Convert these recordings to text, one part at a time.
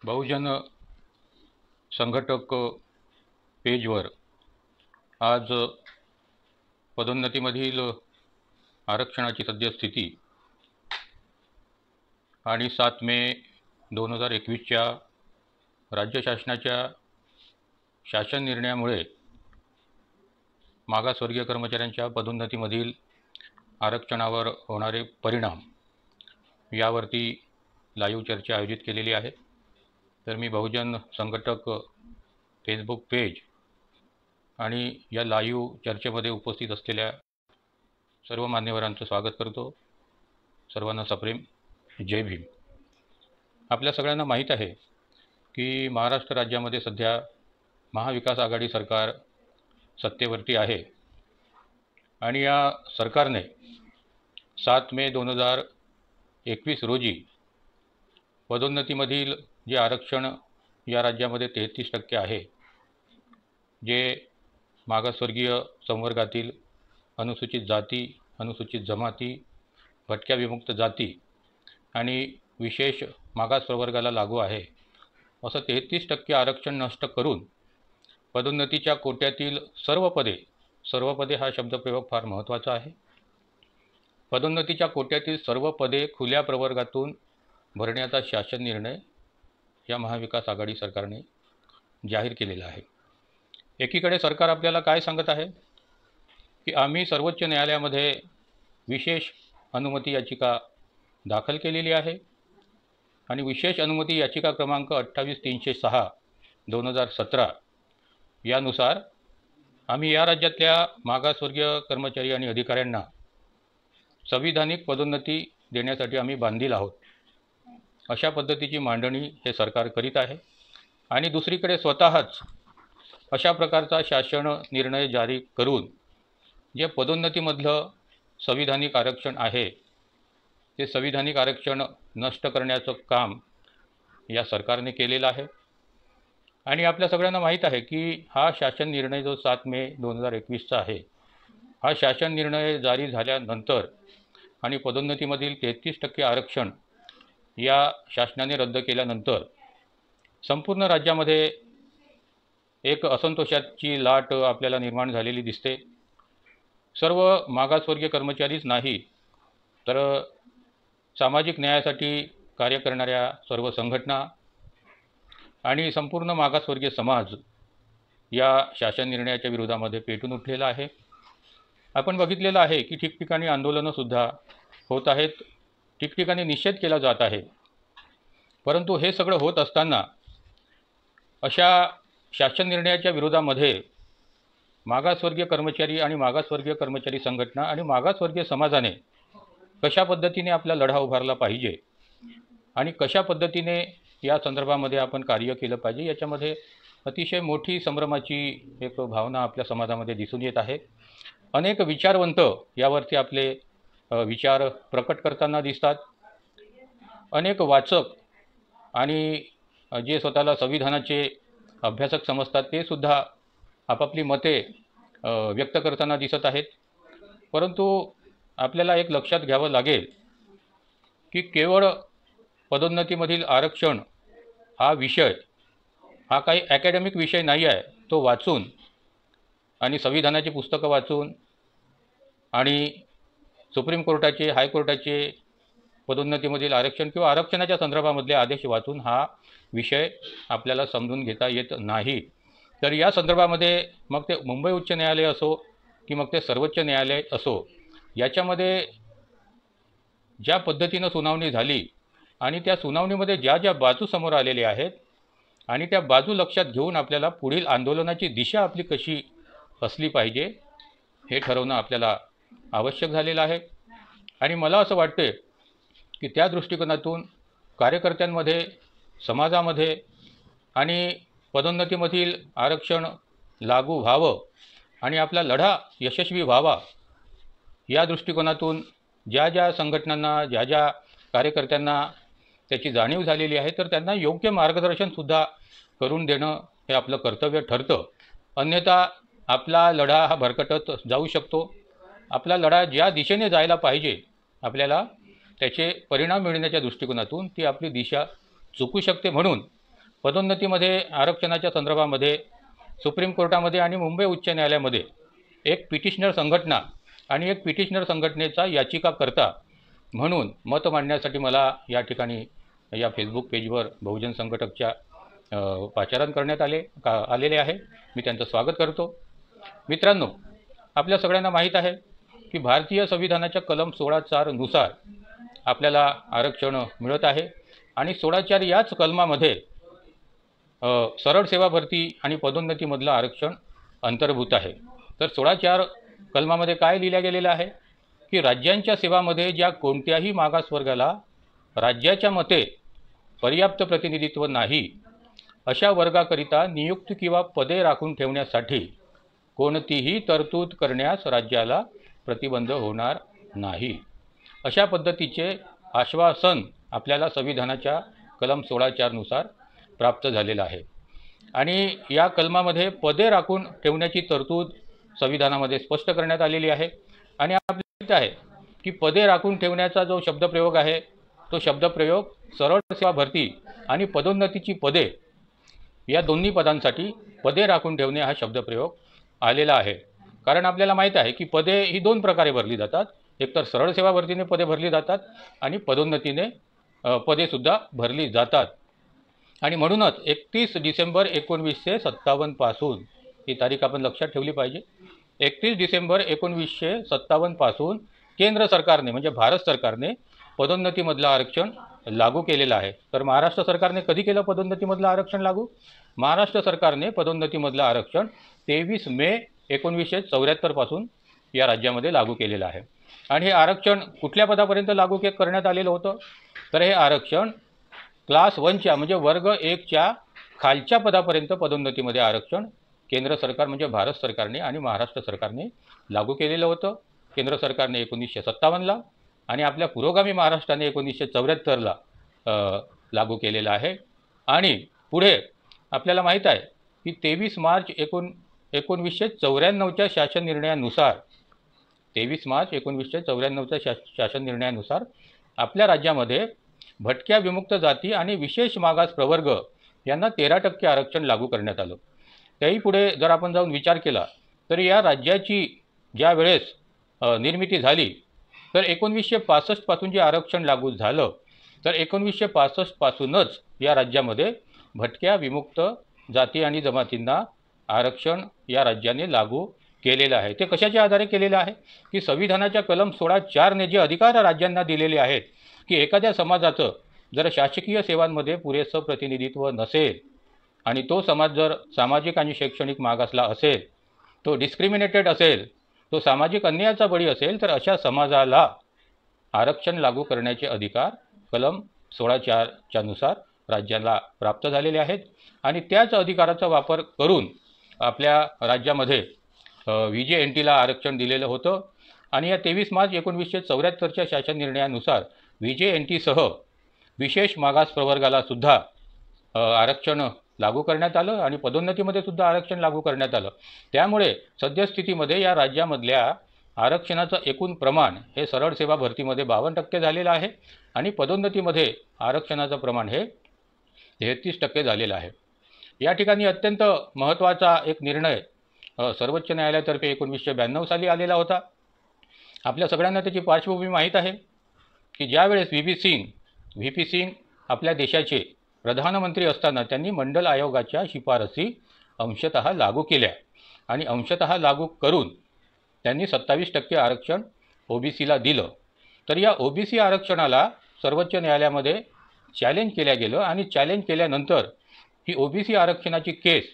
बहुजन संघटक पेजवर आज पदोन्नतीमधील आरक्षणाची सद्यस्थिती आणि 7 मे 2021च्या राज्य शासनाच्या शासन निर्णयामुळे मागासवर्गीय कर्मचाऱ्यांच्या पदोन्नतीमधील आरक्षणावर होणारे परिणाम यावरती लाईव्ह चर्चा आयोजित केलेली आहे। तर मी बहुजन संघटक फेसबुक पेज आणि या लाईव्ह चर्चेमध्ये उपस्थित असलेल्या सर्व मान्यवरांचं स्वागत करतो। सर्वांना सप्रेम जय भीम। आपल्या सगळ्यांना माहीत आहे की महाराष्ट्र राज्यामध्ये सध्या महाविकास आघाडी सरकार सत्तेवरती आहे आणि या सरकारने 7 मे 2021 रोजी पदोन्नतीमधील जे आरक्षण या राज्यामध्ये 33% आहे, जे मागासवर्गीय संवर्गातील अनुसूचित जाती, अनुसूचित जमाती, भटक्या विमुक्त जाती आणि विशेष मागास प्रवर्गाला लागू आहे, असं 33% आरक्षण नष्ट करून पदोन्नतीच्या कोट्यातील सर्व पदे हा शब्दप्रयोग फार महत्त्वाचा आहे। पदोन्नतीच्या कोट्यातील सर्व पदे खुल्या प्रवर्गातून भरण्याचा शासन निर्णय या महाविकास आघाडी सरकारने जाहीर केलेला आहे। एकीकडे सरकार आपल्याला काय सांगत आहे की आम्ही सर्वोच्च न्यायालयामध्ये विशेष अनुमती याचिका दाखल केलेली आहे आणि विशेष अनुमती याचिका क्रमांक 28306/2017 यानुसार आम्ही या राज्यातल्या मागासवर्गीय कर्मचारी आणि अधिकाऱ्यांना संविधानिक पदोन्नती देण्यासाठी आम्ही बांधील आहोत, अशा पद्धतीची मांडणी हे सरकार करीत आहे। आणि दुसरीकडे स्वतःच अशा प्रकारचा शासन निर्णय जारी करून जे पदोन्नतीमधलं संविधानिक आरक्षण आहे ते संविधानिक आरक्षण नष्ट करण्याचं काम या सरकारने केलेलं आहे। आणि आपल्या सगळ्यांना माहीत आहे की हा शासन निर्णय जो 7 मे 2021चा आहे, हा शासन निर्णय जारी झाल्यानंतर आणि पदोन्नतीमधील 33% आरक्षण या शासनाने रद्द केल्यानंतर संपूर्ण राज्यामध्ये एक असंतोषाची लाट आपल्याला निर्माण झालेली दिसते। सर्व मागासवर्गीय कर्मचारीच नाही तर सामाजिक न्यायासाठी कार्य करणाऱ्या सर्व संघटना आणि संपूर्ण मागासवर्गीय समाज या शासन निर्णयाच्या विरोधामध्ये पेटून उठलेला आहे। आपण बघितलेलं आहे की ठिकठिकाणी आंदोलनंसुद्धा होत आहेत, ठिकठिकाणी निषेध केला जात आहे। परंतु हे सगळं होत असताना अशा शासन निर्णयाच्या विरोधामध्ये मागासवर्गीय कर्मचारी आणि मागासवर्गीय कर्मचारी संघटना आणि मागासवर्गीय समाजाने कशा पद्धतीने आपला लढा उभारला पाहिजे आणि कशा पद्धतीने या संदर्भामध्ये आपण कार्य केलं पाहिजे, याच्यामध्ये अतिशय मोठी संभ्रमाची एक भावना आपल्या समाजामध्ये दिसून येत आहे। अनेक विचारवंत यावरती आपले विचार प्रकट करताना दिसतात। अनेक वाचक आणि जे स्वतःला संविधानाचे अभ्यासक समजतात ते सुद्धा आपापली मते व्यक्त करताना दिसत आहेत। परंतु आपल्याला एक लक्षात घ्यावं लागेल की केवळ पदोन्नतीमधील आरक्षण हा विषय हा काही ॲकॅडमिक विषय नाही आहे। तो वाचून आणि संविधानाची पुस्तकं वाचून आणि सुप्रीम कोर्टाचे, हायकोर्टाचे पदोन्नतीमधील आरक्षण किंवा आरक्षणाच्या संदर्भामधले आदेश वाचून हा विषय आपल्याला समजून घेता येत नाही। तर या संदर्भामध्ये मग ते मुंबई उच्च न्यायालय असो की मग ते सर्वोच्च न्यायालय असो, याच्यामध्ये ज्या पद्धतीनं सुनावणी झाली आणि त्या सुनावणीमध्ये ज्या ज्या बाजू समोर आलेल्या आहेत आणि त्या बाजू लक्षात घेऊन आपल्याला पुढील आंदोलनाची दिशा आपली कशी असली पाहिजे हे ठरवणं आपल्याला आवश्यक झालेलं आहे। आणि मला असं वाटते की त्या दृष्टिकोनातून कार्यकर्त्यांमध्ये, समाजामध्ये आणि पदोन्नतीमधील आरक्षण लागू व्हावं आणि आपला लढा यशस्वी व्हावा, या दृष्टिकोनातून ज्या ज्या संघटनांना, ज्या ज्या कार्यकर्त्यांना त्याची जाणीव झालेली आहे, तर त्यांना योग्य मार्गदर्शनसुद्धा करून देणं हे आपलं कर्तव्य ठरतं। अन्यथा आपला लढा हा भरकटत जाऊ शकतो। आपला लढा ज्या दिशेने जायला पाहिजे आपल्याला त्याचे परिणाम मिळण्याच्या दृष्टिकोनातून ती आपली दिशा चुकू शकते। म्हणून पदोन्नतीमध्ये आरक्षणाच्या संदर्भामध्ये सुप्रीम कोर्टामध्ये आणि मुंबई उच्च न्यायालयामध्ये एक पिटिशनर संघटना आणि एक पिटिशनर संघटनेचा याचिकाकर्ता म्हणून मत मांडण्यासाठी मला या ठिकाणी या फेसबुक पेजवर बहुजन संघटकच्या पाचारण करण्यात आलेले आहे। मी त्यांचं स्वागत करतो। मित्रांनो, आपल्या सगळ्यांना माहीत आहे की भारतीय संविधानाच्या कलम 16(4) नुसार आपल्याला आरक्षण मिळत आहे आणि 16(4) याच कलमामध्ये सरळ सेवा भरती आणि पदोन्नतीमधलं आरक्षण अंतर्भूत आहे। तर 16(4) कलमामध्ये काय लिहिलं गेलेलं आहे की राज्यांच्या सेवामध्ये ज्या कोणत्याही मागासवर्गाला राज्याच्या मते पर्याप्त प्रतिनिधित्व नाही अशा वर्गाकरिता नियुक्ती किंवा पदे राखून ठेवण्यासाठी कोणतीही तरतूद करण्यास राज्याला प्रतिबंध होणार नाही, अशा पद्धतीचे आश्वासन आपल्याला संविधानाच्या कलम 16(4) नुसार प्राप्त झालेलं आहे। आणि या कलमामध्ये पदे राखून ठेवण्याची तरतूद संविधानामध्ये स्पष्ट करण्यात आलेली आहे। आणि आपल्याला माहिती आहे की पदे राखून ठेवण्याचा जो शब्दप्रयोग आहे तो शब्दप्रयोग सरळ सेवा भरती आणि पदोन्नतीची पदे या दोन्ही पदांसाठी पदे राखून ठेवणे हा शब्दप्रयोग आलेला आहे। कारण आपल्याला माहीत आहे की पदे ही दोन प्रकारे भरली जातात, एकतर सरळ सेवा भरतीने पदे भरली जातात आणि पदोन्नतीने पदेसुद्धा भरली जातात। आणि म्हणूनच 31 डिसेंबर 1957 पासून ही तारीख आपण लक्षात ठेवली पाहिजे। 31 डिसेंबर 1957 पासून केंद्र सरकारने म्हणजे भारत सरकारने पदोन्नतीमधलं आरक्षण लागू केलेलं आहे। तर महाराष्ट्र सरकारने कधी केलं पदोन्नतीमधलं आरक्षण लागू? महाराष्ट्र सरकारने पदोन्नतीमधलं आरक्षण 23 मे 1974 पासून या राज्यामध्ये लागू केलेलं आहे। आणि हे आरक्षण कुठल्या पदापर्यंत लागू करण्यात आलेलं होतं? तर हे आरक्षण क्लास 1च्या म्हणजे वर्ग 1च्या खालच्या पदापर्यंत पदोन्नतीमध्ये आरक्षण केंद्र सरकार म्हणजे भारत सरकारने आणि महाराष्ट्र सरकारने लागू केलेलं होतं। केंद्र सरकारने 1957ला आणि आपल्या पुरोगामी महाराष्ट्राने 1974ला लागू केलेलं आहे। आणि पुढे आपल्याला माहीत आहे की 23 मार्च 1994च्या शासन निर्णयानुसार 23 मार्च 1994च्या शासन निर्णयानुसार आपल्या राज्यामध्ये भटक्या विमुक्त जाती आणि विशेष मागास प्रवर्ग यांना 13% आरक्षण लागू करण्यात आलं। त्याही पुढे जर आपण जाऊन विचार केला तर या राज्याची ज्या वेळेस निर्मिती झाली तर 1965 पासून जे आरक्षण लागू झालं तर 1965 पासूनच या राज्यामध्ये भटक्या विमुक्त जाती आणि जमातींना आरक्षण या राज्याने लागू केलेलं आहे। ते कशाच्या आधारे केलेलं आहे की संविधानाच्या कलम 16(4) ने जे अधिकार राज्यांना दिलेले आहेत की एखाद्या समाजाचं जर शासकीय सेवांमध्ये पुरेसं प्रतिनिधित्व नसेल आणि तो समाज जर सामाजिक आणि शैक्षणिक मागासला असेल, तो डिस्क्रिमिनेटेड असेल, तो सामाजिक अन्यायाचा बळी असेल तर अशा समाजाला आरक्षण लागू करण्याचे अधिकार कलम 16(4) नुसार राज्याला प्राप्त झालेले आहेत। आणि त्याच अधिकाराचा वापर करून आपल्या राज्यामध्ये VJNTला आरक्षण दिलेलं होतं। आणि या 23 मार्च 1974च्या शासन निर्णयानुसार VJNTसह विशेष मागास प्रवर्गाला सुद्धा आरक्षण लागू करण्यात आलं आणि पदोन्नतीमध्ये सुद्धा आरक्षण लागू करण्यात आलं। त्यामुळे सद्यस्थितीमध्ये या राज्यामधल्या आरक्षणाचं एकूण प्रमाण हे सरळ सेवा भरतीमध्ये 52% झालेलं आहे आणि पदोन्नतीमध्ये आरक्षणाचं प्रमाण हे 33% झालेलं आहे। या ठिकाणी अत्यंत महत्त्वाचा एक निर्णय सर्वोच्च न्यायालयातर्फे 1992 साली आलेला होता। आपल्या सगळ्यांना त्याची पार्श्वभूमी माहीत आहे की ज्यावेळेस VP सिंग आपल्या देशाचे प्रधानमंत्री असताना त्यांनी मंडल आयोगाच्या शिफारसी अंशतः लागू केल्या आणि अंशतः लागू करून त्यांनी 27% आरक्षण OBCला दिलं। तर या OBC आरक्षणाला सर्वोच्च न्यायालयामध्ये चॅलेंज केलं गेलं आणि चॅलेंज केल्यानंतर ही OBC आरक्षणाची केस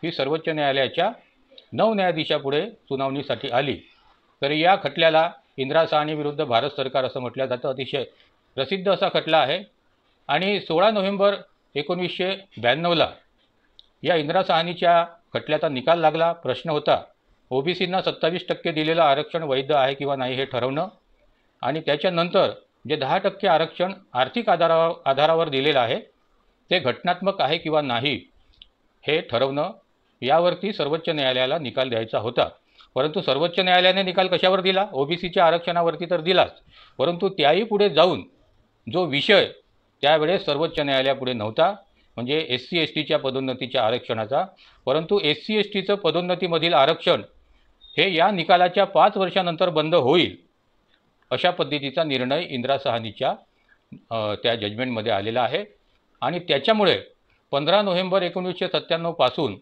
ही सर्वोच्च न्यायालयाच्या 9 न्यायाधीशापुढे सुनावणीसाठी आली। तर या खटल्याला इंदिरा साहनी विरुद्ध भारत सरकार असं म्हटलं जातं। अतिशय प्रसिद्ध असा खटला आहे। आणि 16 नोव्हेंबर 1992ला या इंदिरा साहनीच्या खटल्याचा निकाल लागला। प्रश्न होता OBCंना 27% दिलेलं आरक्षण वैध आहे किंवा नाही हे ठरवणं आणि त्याच्यानंतर जे 10% आरक्षण आर्थिक आधारावर दिलेलं आहे ते घटनात्मक आहे किंवा नाही हे ठरवणं, यावरती सर्वोच्च न्यायालयाला निकाल द्यायचा होता। परंतु सर्वोच्च न्यायालयाने निकाल कशावर दिला? OBCच्या आरक्षणावरती तर दिलाच, परंतु त्याही पुढे जाऊन जो विषय त्यावेळेस सर्वोच्च न्यायालयापुढे नव्हता म्हणजे SC STच्या पदोन्नतीच्या आरक्षणाचा, परंतु SC STचं पदोन्नतीमधील आरक्षण हे या निकालाच्या 5 वर्षानंतर बंद होईल, अशा पद्धतीचा निर्णय इंदिरा साहनीच्या त्या जजमेंटमध्ये आलेला आहे. आणि त्याच्यामुळे 15 नोव्हेंबर 1997 पासून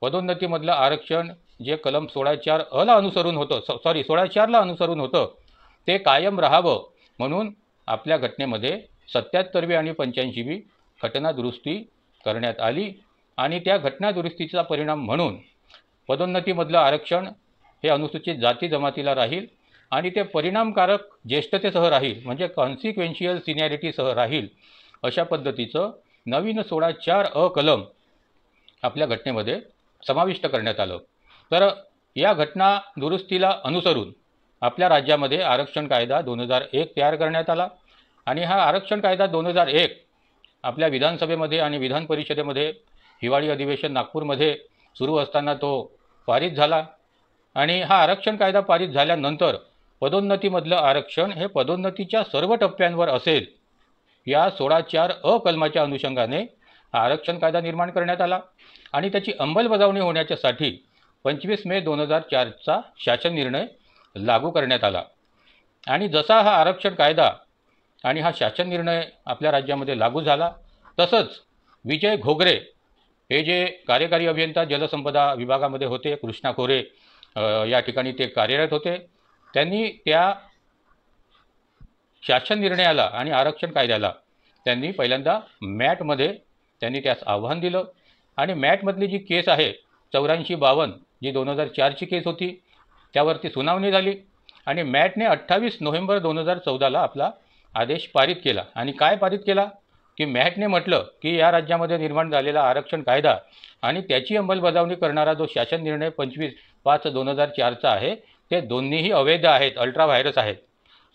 पदोन्नतीमधलं आरक्षण जे कलम 16(4) अ ला अनुसरून होतं, 16(4) ला अनुसरून होतं, ते कायम राहावं म्हणून आपल्या घटनेमध्ये 77वी आणि 85वी घटना दुरुस्ती करण्यात आली. आणि त्या घटना दुरुस्तीचा परिणाम म्हणून पदोन्नतीमधलं आरक्षण हे अनुसूचित जाती जमातीला राहील आणि ते परिणामकारक ज्येष्ठतेसह राहील, म्हणजे कॉन्सिक्वेन्शियल सिनियरिटीसह राहील, अशा पद्धतीचं नवीन 16(4) अ कलम आपल्या घटनेमध्ये समाविष्ट करण्यात आलं. तर या घटना दुरुस्तीला अनुसरून आपल्या राज्यामध्ये आरक्षण कायदा 2001 तयार करण्यात आला. आणि हा आरक्षण कायदा 2001 आपल्या विधानसभेमध्ये आणि विधान परिषदेमध्ये हिवाळी अधिवेशन नागपूरमध्ये सुरू असताना तो पारित झाला. आणि हा आरक्षण कायदा पारित झाल्यानंतर पदोन्नतीमधलं आरक्षण हे पदोन्नतीच्या सर्व टप्प्यांवर असेल, या 16(4) अ कलमाच्या अनुषंगाने हा आरक्षण कायदा निर्माण करण्यात आला. आणि त्याची अंमलबजावणी होण्याच्यासाठी 25 मे 2004चा शासन निर्णय लागू करण्यात आला. आणि जसा हा आरक्षण कायदा आणि हा शासन निर्णय आपल्या राज्यामध्ये लागू झाला, तसंच विजय घोगरे हे जे कार्यकारी अभियंता जलसंपदा विभागामध्ये होते, कृष्णा खोरे या ठिकाणी ते कार्यरत होते, त्यांनी त्या शासन निर्णयाला आणि आरक्षण कायद्याला त्यांनी पहिल्यांदा मॅटमध्ये त्यांनी त्यास आव्हान दिलं. आणि मॅटमधली जी केस आहे 8452 जी 2004ची केस होती, त्यावरती सुनावणी झाली. आणि मॅटने 28 नोव्हेंबर 2014ला आपला आदेश पारित केला. आणि काय पारित केला की मॅटने म्हटलं की या राज्यामध्ये निर्माण झालेला आरक्षण कायदा आणि त्याची अंमलबजावणी करणारा जो शासन निर्णय 25/5/2004चा आहे, ते दोन्हीही अवैध आहेत, अल्ट्रा व्हायरस आहेत.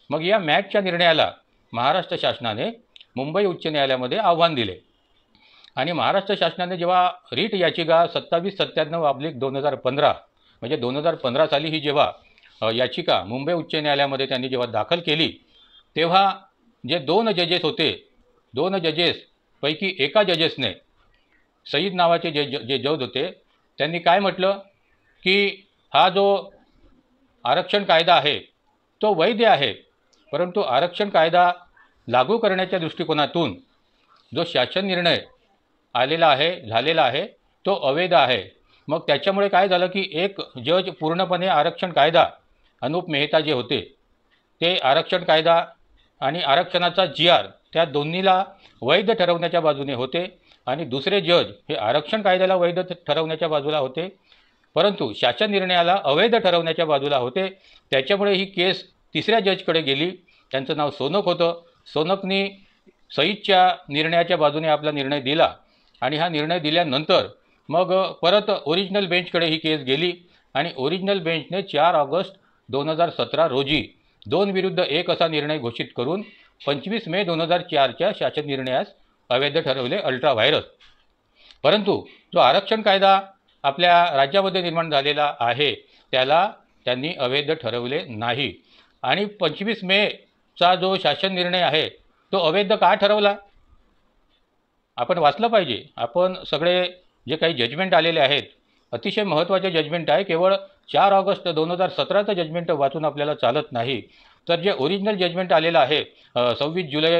मग या मॅटच्या निर्णयाला महाराष्ट्र शासनाने मुंबई उच्च न्यायालयामध्ये आव्हान दिले. आणि महाराष्ट्र शासनाने जेव्हा रीट याचिका 2797/2015 म्हणजे 2015 साली ही जेव्हा याचिका मुंबई उच्च न्यायालयामध्ये त्यांनी जेव्हा दाखल केली, तेव्हा जे 2 जजेस होते, 2 जजेसपैकी एका जजेसने, सईद नावाचे जे जज होते, त्यांनी काय म्हटलं की हा जो आरक्षण कायदा आहे तो वैध आहे, परंतु आरक्षण कायदा लागू करण्याच्या दृष्टिकोनातून जो शासन निर्णय आलेला आहे, झालेला आहे, तो अवैध आहे. मग त्याच्यामुळे काय झालं की एक जज पूर्णपणे आरक्षण कायदा, अनुप मेहता जे होते, ते आरक्षण कायदा आणि आरक्षणाचा GR त्या दोन्हीला वैध ठरवण्याच्या बाजूने होते. आणि दुसरे जज हे आरक्षण कायद्याला वैध ठरवण्याच्या बाजूला होते, परंतु शासन निर्णयाला अवैध ठरवण्याच्या बाजूला होते. त्याच्यामुळे ही केस तिसऱ्या जजकडे गेली. त्यांचं नाव सोनक होतं. सोनकनी सईदच्या निर्णयाच्या बाजूने आपला निर्णय दिला. आणि हा निर्णय दिल्यानंतर मग परत ओरिजिनल बेंचकडे ही केस गेली. आणि ओरिजिनल बेंचने 4 ऑगस्ट 2017 रोजी 2 विरुद्ध 1 असा निर्णय घोषित करून 25 मे 2004च्या शासन निर्णयास अवैध ठरवले, अल्ट्रा व्हायरस. परंतु जो आरक्षण कायदा आपल्या राज्यामध्ये निर्माण झालेला आहे, त्याला त्यांनी अवैध ठरवले नाही. आणि 25 मेचा जो शासन निर्णय आहे तो अवैध का ठरवला, आपण वाचलं पाहिजे. आपण सगळे जे काही जजमेंट आलेले आहेत, अतिशय महत्त्वाचे जजमेंट आहे. केवळ 4 ऑगस्ट 2017चं जजमेंट वाचून आपल्याला चालत नाही. तर जे ओरिजिनल जजमेंट आलेलं आहे 26 जुलै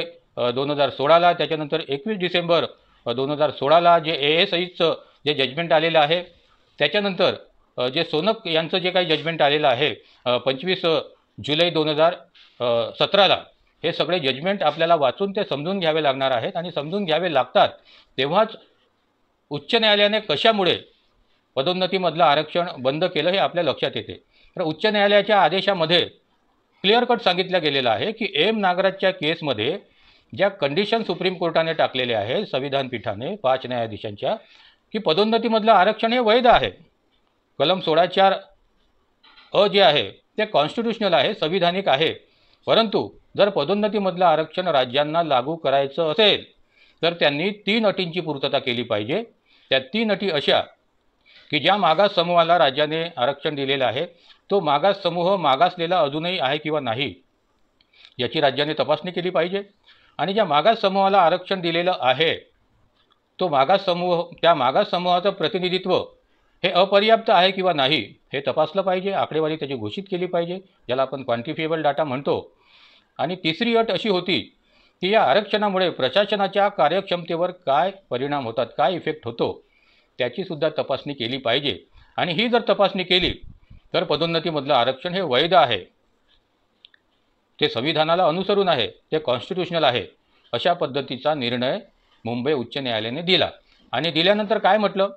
2016ला, त्याच्यानंतर 21 डिसेंबर 2016ला जे सईदचं जे जजमेंट आलेलं आहे, त्याच्यानंतर जे सोनक यांचं जे काही जजमेंट आलेलं आहे 25 जुलै 2017ला, हे सगळे जजमेंट आपल्याला वाचून ते समजून घ्यावे लागणार आहेत. आणि समजून घ्यावे लागतात तेव्हाच उच्च न्यायालयाने कशामुळे पदोन्नतीमधलं आरक्षण बंद केलं हे आपल्या लक्षात येते. तर उच्च न्यायालयाच्या आदेशामध्ये क्लिअर कट सांगितलं गेलेलं आहे की एम नागराजच्या केसमध्ये ज्या कंडिशन सुप्रीम कोर्टाने टाकलेल्या आहेत, संविधान पीठाने 5 न्यायाधीशांच्या, की पदोन्नतीमधलं आरक्षण हे वैध आहे. कलम 16(4) अ जे आहे ते कॉन्स्टिट्यूशनल आहे, संविधानिक आहे. परंतु जर पदोन्नतीमधलं आरक्षण राज्यांना लागू करायचं असेल तर त्यांनी 3 अटींची पूर्तता केली पाहिजे. त्या 3 अटी अशा की ज्या मागास समूहाला राज्याने आरक्षण दिलेलं आहे तो मागास समूह मागासलेला अजूनही आहे किंवा नाही याची राज्याने तपासणी केली पाहिजे. आणि ज्या मागास समूहाला आरक्षण दिलेलं आहे तो मागास समूह, त्या मागास समूहाचं प्रतिनिधित्व हे अपर्याप्त आहे किंवा नाही हे तपासलं पाहिजे, आकडेवारी त्याची घोषित केली पाहिजे, ज्याला आपण क्वांटिफिएबल डाटा म्हणतो. आणि तिसरी अट अशी होती की या आरक्षणामुळे प्रशासनाच्या कार्यक्षमतेवर काय परिणाम होतात, काय इफेक्ट होतो, त्याचीसुद्धा तपासणी केली पाहिजे. आणि ही जर तपासणी केली तर पदोन्नतीमधलं आरक्षण हे वैध आहे, ते संविधानाला अनुसरून आहे, ते कॉन्स्टिट्यूशनल आहे, अशा पद्धतीचा निर्णय मुंबई उच्च न्यायालयाने दिला. आणि दिल्यानंतर काय म्हटलं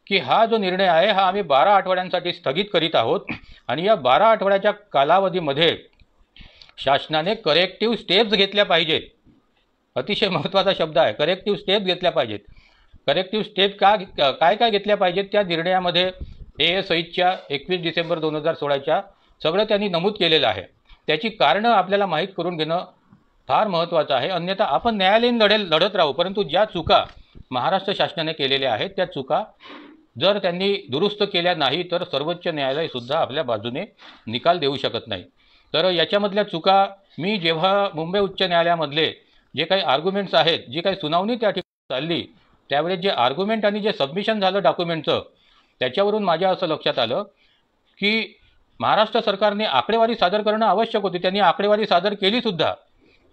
की हा जो निर्णय आहे हा आम्ही 12 आठवड्यांसाठी स्थगित करीत आहोत आणि या 12 आठवड्याच्या कालावधीमध्ये शासनाने करेक्टिव्ह स्टेप्स घेतल्या पाहिजेत. अतिशय महत्त्वाचा शब्द आहे, करेक्टिव्ह स्टेप्स घेतल्या पाहिजेत. करेक्टिव्ह स्टेप काय काय घेतल्या पाहिजेत त्या निर्णयामध्ये ASIच्या 21 डिसेंबर 2016च्या सगळं त्यांनी नमूद केलेलं आहे. त्याची कारणं आपल्याला माहीत करून घेणं फार महत्त्वाचं आहे. अन्यथा आपण न्यायालयीन लढत राहू, परंतु ज्या चुका महाराष्ट्र शासनाने केलेल्या आहेत त्या चुका जर त्यांनी दुरुस्त केल्या नाही तर सर्वोच्च न्यायालयसुद्धा आपल्या बाजूने निकाल देऊ शकत नाही. तर याच्यामधल्या चुका मी जेव्हा मुंबई उच्च न्यायालयामधले जे काही आर्ग्युमेंट्स आहेत, जी काही सुनावणी त्या ठिकाणी चालली, त्यावेळेस जे आर्ग्युमेंट आणि जे सबमिशन झालं डॉक्युमेंटचं, त्याच्यावरून माझ्या असं लक्षात आलं की महाराष्ट्र सरकारने आकडेवारी सादर करणं आवश्यक होती. त्यांनी आकडेवारी सादर केलीसुद्धा,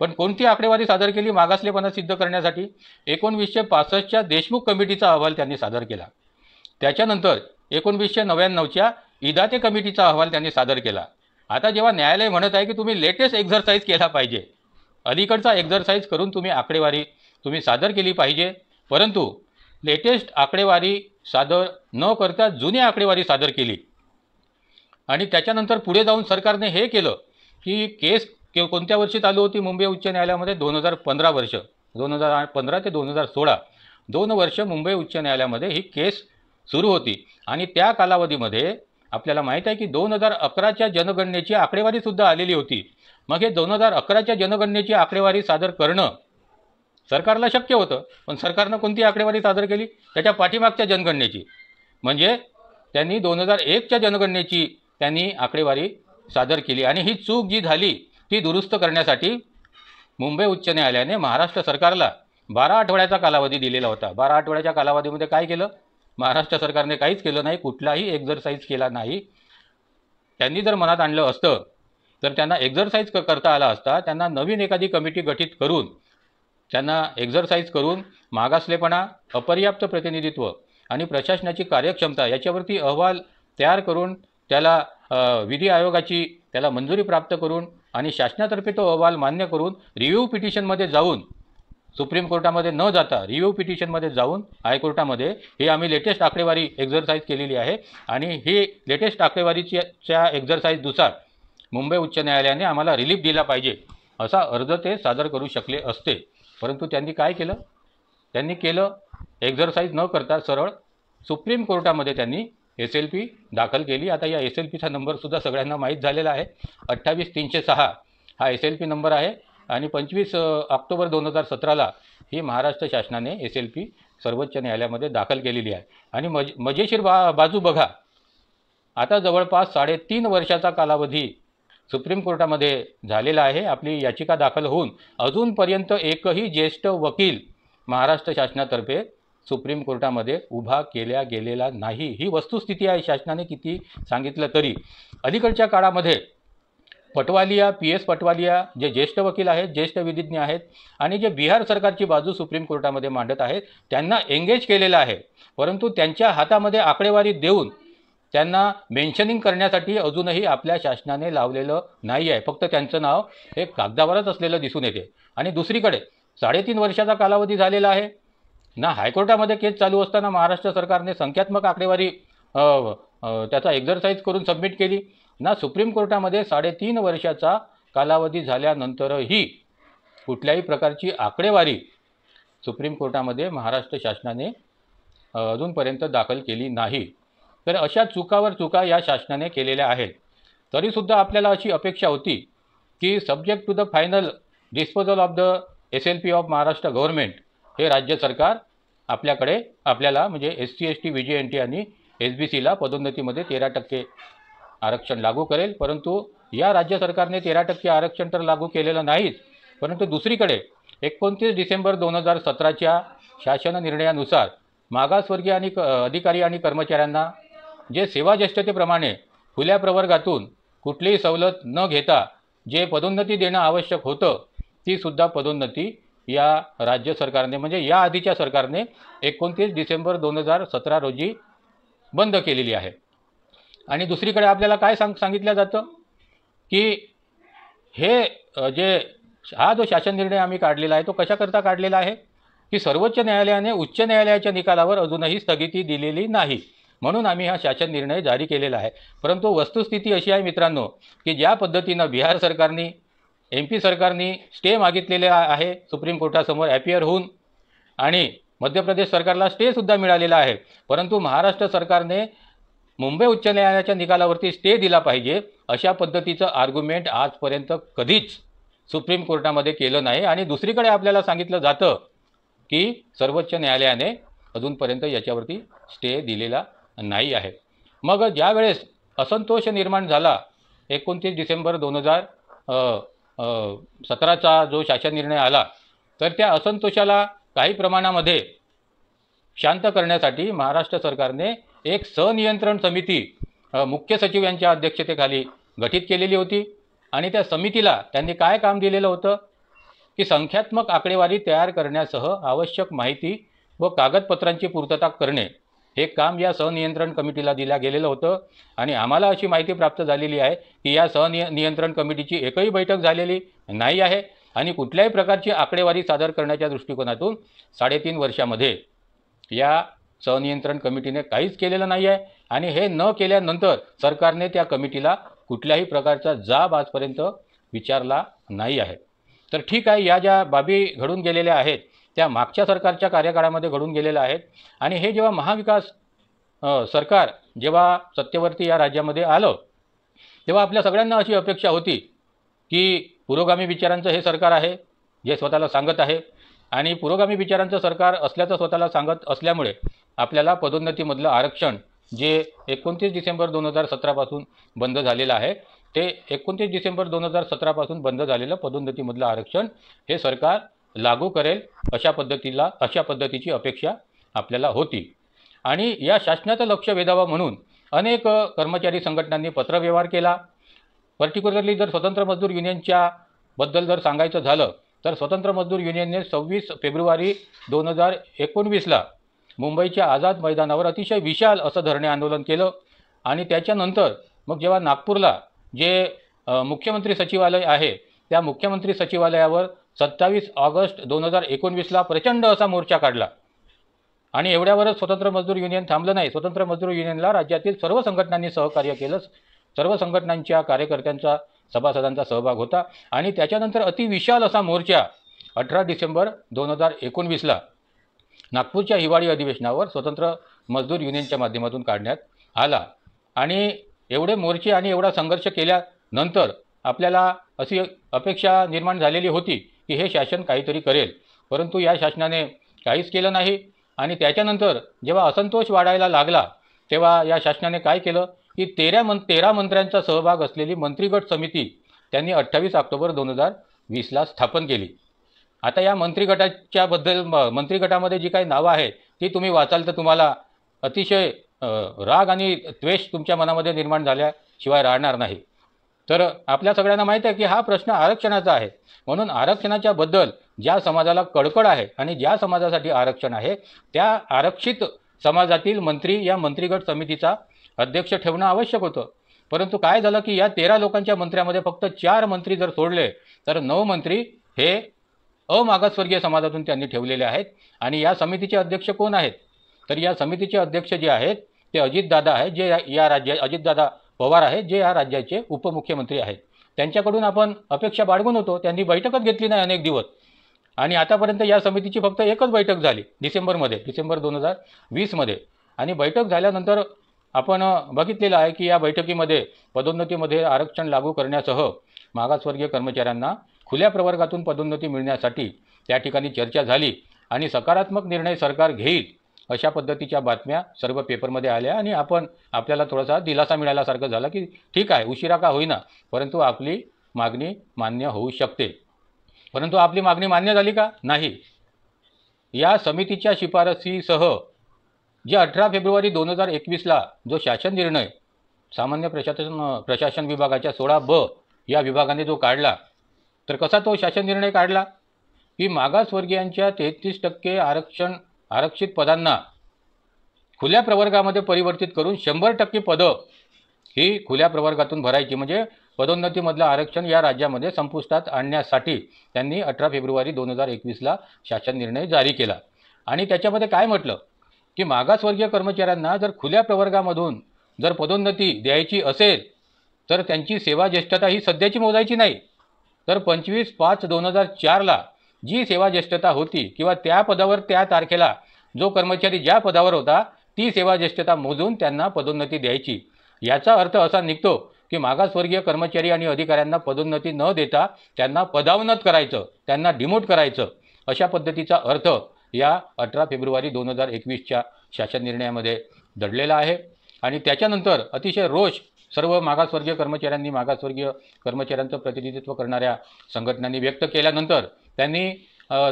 पण कोणती आकडेवारी सादर केली मागासलेपणा सिद्ध करण्यासाठी? 1965च्या देशमुख कमिटीचा अहवाल त्यांनी सादर केला. त्याच्यानंतर 1999च्या इदाते कमिटीचा अहवाल त्यांनी सादर केला. आता जेव्हा न्यायालय म्हणत आहे की तुम्ही लेटेस्ट एक्झरसाईज केला पाहिजे, अलीकडचा एक्झरसाईज करून तुम्ही आकडेवारी तुम्ही सादर केली पाहिजे, परंतु लेटेस्ट आकडेवारी सादर न करता जुनी आकडेवारी सादर केली. आणि त्याच्यानंतर पुढे जाऊन सरकारने हे केलं की केस कोणत्या वर्षी चालू होती मुंबई उच्च न्यायालयामध्ये? 2015 वर्ष, 2015 ते 2016 2 वर्ष मुंबई उच्च न्यायालयामध्ये ही केस सुरू होती. आणि त्या कालावधीमध्ये आपल्याला माहीत आहे की 2011च्या जनगणनेची आकडेवारीसुद्धा आलेली होती. मग हे 2011च्या जनगणनेची आकडेवारी सादर करणं सरकारला शक्य होतं, पण सरकारनं कोणती आकडेवारी सादर केली? त्याच्या पाठीमागच्या जनगणनेची, म्हणजे त्यांनी 2001च्या जनगणनेची त्यांनी आकडेवारी सादर केली. आणि ही चूक जी झाली ती दुरुस्त करण्यासाठी मुंबई उच्च न्यायालयाने महाराष्ट्र सरकारला 12 आठवड्याचा कालावधी दिलेला होता. 12 आठवड्याच्या कालावधीमध्ये काय केलं? महाराष्ट्र सरकारने काहीच केलं नाही, कुठलाही एक्झरसाईज केला नाही. त्यांनी जर मनात आणलं असतं तर त्यांना एक्झरसाईज करता आला असता. त्यांना नवीन एखादी कमिटी गठीत करून त्यांना एक्झरसाईज करून मागासलेपणा, अपर्याप्त प्रतिनिधित्व आणि प्रशासनाची कार्यक्षमता याच्यावरती अहवाल तयार करून त्याला विधी आयोगाची त्याला मंजुरी प्राप्त करून आणि शासनातर्फे तो अहवाल मान्य करून रिव्ह्यू पिटिशनमध्ये जाऊन, सुप्रीम कोर्टामध्ये न जाता रिव्ह्यू पिटिशनमध्ये जाऊन हायकोर्टामध्ये हे आम्ही लेटेस्ट आकडेवारी एक्झरसाईज केलेली आहे आणि ही लेटेस्ट आकडेवारीच्या एक्झरसाईजनुसार मुंबई उच्च न्यायालयाने आम्हाला रिलीफ दिला पाहिजे असा अर्ज ते सादर करू शकले असते. परंतु त्यांनी काय केलं? त्यांनी केलं एक्झरसाईज न करता सरळ सुप्रीम कोर्टामध्ये त्यांनी SLP दाखल केली. आता या SLPचा नंबरसुद्धा सगळ्यांना माहीत झालेला आहे. 28306 हा SLP नंबर आहे आणि 25 ऑक्टोबर 2017ला ही महाराष्ट्र शासनाने SLP सर्वोच्च न्यायालयामध्ये दाखल केलेली आहे. आणि मजेशीर बाजू बघा, आता जवळपास 3.5 वर्षाचा कालावधी सुप्रीम कोर्टामध्ये झालेला आहे. आपली याचिका दाखल होऊन अजूनपर्यंत एकही ज्येष्ठ वकील महाराष्ट्र शासनातर्फे सुप्रीम कोर्टामध्ये उभा केला गेलेला नाही. ही वस्तुस्थिती आहे. शासनाने किती सांगितलं तरी अलीकडच्या काळामध्ये पटवालिया, PS पटवालिया जे ज्येष्ठ वकील आहेत, ज्येष्ठ विधिज्ञ आहेत आणि जे बिहार सरकारची बाजू सुप्रीम कोर्टामध्ये मांडत आहेत त्यांना एंगेज केलेलं आहे. परंतु त्यांच्या हातामध्ये आकडेवारी देऊन त्यांना मेन्शनिंग करण्यासाठी अजूनही आपल्या शासनाने लावलेलं नाही आहे. फक्त त्यांचं नाव हे कागदावरच असलेलं दिसून येते. आणि दुसरीकडे 3.5 वर्षाचा कालावधी झालेला आहे. ना हायकोर्टामध्ये केस चालू असताना महाराष्ट्र सरकारने संख्यात्मक आकडेवारी त्याचा एक्झरसाईज करून सबमिट केली, ना सुप्रीम कोर्टामध्ये 3.5 वर्षाचा कालावधी झाल्यानंतरही कुठल्याही प्रकारची आकडेवारी सुप्रीम कोर्टामध्ये महाराष्ट्र शासनाने अजूनपर्यंत दाखल केली नाही. तर अशा चुकावर चुका या शासनाने केलेल्या आहेत. तरीसुद्धा आपल्याला अशी अपेक्षा होती की subject to the final disposal of the SLP of Maharashtra government हे राज्य सरकार आपल्याला म्हणजे SC ST VGNT आणि SBCला पदोन्नतीमध्ये 13% आरक्षण लागू करेल. परंतु या राज्य सरकारने 13% आरक्षण तर लागू केलेलं नाहीच, परंतु दुसरीकडे 29 डिसेंबर 2017च्या शासन निर्णयानुसार मागासवर्गीय आणि अधिकारी आणि कर्मचाऱ्यांना जे सेवाज्येष्ठतेप्रमाणे खुल्या प्रवर्गातून कुठलीही सवलत न घेता जे पदोन्नती देणं आवश्यक होतं, ती सुद्धा पदोन्नती या राज्य सरकारने म्हणजे या आधीच्या सरकारने 29 डिसेंबर 2017 रोजी बंद केलेली आहे। आणि दुसरीकडे आपल्याला काय सांगितलं जातं की हे हा जो शासन निर्णय आम्ही काढलेला आहे तो कशाकरता काढलेला आहे की सर्वोच्च न्यायालयाने उच्च न्यायालयाच्या निकालावर अजूनही स्थगिती दिलेली नाही, म्हणून आम्ही हा शासन निर्णय जारी केलेला आहे। परंतु वस्तुस्थिती अशी आहे मित्रांनो की ज्या पद्धतीनं बिहार सरकारने MP सरकारने स्टे मागितलेले आहे सुप्रीम कोर्टासमोर ॲपियर होऊन, आणि मध्य प्रदेश सरकारला स्टेसुद्धा मिळालेला आहे, परंतु महाराष्ट्र सरकारने मुंबई उच्च न्यायालयाच्या निकालावरती स्टे दिला पाहिजे अशा पद्धतीचं आर्ग्युमेंट आजपर्यंत कधीच सुप्रीम कोर्टामध्ये केलं नाही। आणि दुसरीकडे आपल्याला सांगितलं जातं की सर्वोच्च न्यायालयाने अजूनपर्यंत याच्यावरती स्टे दिलेला नाही आहे। मग ज्यावेळेस असंतोष निर्माण झाला 29 डिसेंबर 2017चा जो शासन निर्णय आला, तर त्या असंतोषाला काही प्रमाणामध्ये शांत करण्यासाठी महाराष्ट्र सरकारने एक संनियंत्रण समिती मुख्य सचिव यांच्या अध्यक्षतेखाली गठीत केलेली होती। आणि त्या समितीला त्यांनी काय काम दिलेलं होतं की संख्यात्मक आकडेवारी तयार करण्यासह आवश्यक माहिती व कागदपत्रांची पूर्तता करणे हे काम या संनियंत्रण कमिटीला दिलं गेलेलं होतं। आणि आम्हाला अशी माहिती प्राप्त झालेली आहे की या संनियंत्रण कमिटीची एकही बैठक झालेली नाही आहे आणि कुठल्याही प्रकारची आकडेवारी सादर करण्याच्या दृष्टिकोनातून 3.5 वर्षामध्ये या संनियंत्रण कमिटीने काहीच केलेलं नाही आहे। आणि हे न केल्यानंतर सरकारने त्या कमिटीला कुठल्याही प्रकारचा जाब आजपर्यंत विचारला नाही आहे। तर ठीक आहे, या ज्या बाबी घडून गेलेल्या आहेत त्या मागच्या सरकारच्या कार्यकाळामध्ये घडून गेलेल्या आहेत। आणि हे जेव्हा महाविकास सरकार जेव्हा सत्तेवरती या राज्यामध्ये आलं तेव्हा आपल्या सगळ्यांना अशी अपेक्षा होती की पुरोगामी विचारांचं हे सरकार आहे जे स्वतःला सांगत आहे, आणि पुरोगामी विचारांचं सरकार असल्याचं स्वतःला सांगत असल्यामुळे आपल्याला पदोन्नतीमधलं आरक्षण जे 29 डिसेंबर 2017 पासून बंद झालेलं आहे, ते 29 डिसेंबर 2017 पासून बंद झालेलं पदोन्नतीमधलं आरक्षण हे सरकार लागू करेल अशा पद्धतीची अपेक्षा आपल्याला होती। आणि या शासनाचं लक्ष वेधावं म्हणून अनेक कर्मचारी संघटनांनी पत्रव्यवहार केला। पर्टिक्युलरली जर स्वतंत्र मजदूर युनियनच्या बद्दल जर सांगायचं झालं तर स्वतंत्र मजदूर युनियनने 26 फेब्रुवारी 2019ला मुंबईच्या आझाद मैदानावर अतिशय विशाल असं धरणे आंदोलन केलं। आणि त्याच्यानंतर मग जेव्हा नागपूरला जे मुख्यमंत्री सचिवालय आहे त्या मुख्यमंत्री सचिवालयावर 27 ऑगस्ट 2019ला प्रचंड असा मोर्चा काढला। आणि एवढ्यावरच स्वतंत्र मजदूर युनियन थांबलं नाही, स्वतंत्र मजदूर युनियनला राज्यातील सर्व संघटनांनी सहकार्य केलं, सर्व संघटनांच्या कार्यकर्त्यांचा सभासदांचा सहभाग होता। आणि त्याच्यानंतर अतिविशाल असा मोर्चा 18 डिसेंबर 2019ला नागपूरच्या हिवाळी अधिवेशनावर स्वतंत्र मजदूर युनियनच्या माध्यमातून काढण्यात आला। आणि एवढे मोर्चे आणि एवढा संघर्ष केल्यानंतर आपल्याला अशी अपेक्षा निर्माण झालेली होती की हे शासन काहीतरी करेल, परंतु या शासनाने काहीच केलं नाही। आणि त्याच्यानंतर जेव्हा असंतोष वाढायला लागला तेव्हा या शासनाने काय केलं की 13 मंत्र्यांचा सहभाग असलेली मंत्रिगट समिती त्यांनी 28 ऑक्टोबर 2020ला स्थापन केली। आता या मंत्रिगटामध्ये जी काही नावं आहेत ती तुम्ही वाचाल तर तुम्हाला अतिशय राग आणि द्वेष तुमच्या मनामध्ये निर्माण झाल्याशिवाय राहणार नाही। तर आपल्या सगळ्यांना माहीत आहे की हा प्रश्न आरक्षणाचा आहे, म्हणून आरक्षणाच्या बद्दल ज्या समाजाला कळकळ आहे आणि ज्या समाजासाठी आरक्षण आहे त्या आरक्षित समाजातील मंत्री या मंत्रिगट समितीचा अध्यक्ष ठेवणं आवश्यक होतं। परंतु काय झालं की या 13 लोकांच्या मंत्र्यामध्ये फक्त 4 मंत्री जर सोडले तर 9 मंत्री हे अमागासवर्गीय समाजातून त्यांनी ठेवलेले आहेत। आणि या समितीचे अध्यक्ष कोण आहेत तर या समितीचे अध्यक्ष जे आहेत ते अजितदादा आहेत, जे अजितदादा पवार आहेत, जे या राज्याचे उपमुख्यमंत्री आहेत। त्यांच्याकडून आपण अपेक्षा बाळगून होतो, त्यांनी बैठकच घेतली नाही अनेक दिवस। आणि आतापर्यंत या समितीची फक्त एकच बैठक झाली डिसेंबर 2020मध्ये। आणि बैठक झाल्यानंतर आपण बघितलेलं आहे की या बैठकीमध्ये पदोन्नतीमध्ये आरक्षण लागू करण्यासह मागासवर्गीय कर्मचाऱ्यांना खुल्या प्रवर्गातून पदोन्नती मिळण्यासाठी त्या ठिकाणी चर्चा झाली आणि सकारात्मक निर्णय सरकार घेईल अशा पद्धतीच्या बातम्या सर्व पेपरमध्ये आल्या। आणि आपल्याला थोडासा दिलासा मिळाल्यासारखं झालं की ठीक आहे, उशिरा का होईना परंतु आपली मागणी मान्य होऊ शकते। परंतु आपली मागणी मान्य झाली का? नाही। या समितीच्या शिफारसीसह जे 18 फेब्रुवारी 2021ला जो शासन निर्णय सामान्य प्रशासन विभागाच्या 16ब या विभागाने जो काढला, तर कसा तो शासन निर्णय काढला की मागासवर्गीयांच्या 33% आरक्षित पदांना खुल्या प्रवर्गामध्ये परिवर्तित करून 100% पदं ही खुल्या प्रवर्गातून भरायची, म्हणजे पदोन्नतीमधलं आरक्षण या राज्यामध्ये संपुष्टात आणण्यासाठी त्यांनी 18 फेब्रुवारी 2021ला शासन निर्णय जारी केला। आणि त्याच्यामध्ये काय म्हटलं की मागासवर्गीय कर्मचाऱ्यांना जर खुल्या प्रवर्गामधून जर पदोन्नती द्यायची असेल तर त्यांची सेवा ज्येष्ठता ही सध्याची मोजायची नाही, तर 25/5/2004ला जी सेवा ज्येष्ठता होती किंवा त्या पदावर त्या तारखेला जो कर्मचारी ज्या पदावर होता ती सेवा ज्येष्ठता मोजून त्यांना पदोन्नती द्यायची। याचा अर्थ असा निघतो की मागासवर्गीय कर्मचारी आणि अधिकाऱ्यांना पदोन्नती न देता त्यांना पदावनत करायचं, त्यांना डिमोट करायचं, अशा पद्धतीचा अर्थ या 18 फेब्रुवारी 2021च्या शासन निर्णयामध्ये दडलेला आहे। आणि त्याच्यानंतर अतिशय रोष सर्व मागासवर्गीय कर्मचाऱ्यांनी, मागासवर्गीय कर्मचाऱ्यांचं प्रतिनिधित्व करणाऱ्या संघटनांनी व्यक्त केल्यानंतर त्यांनी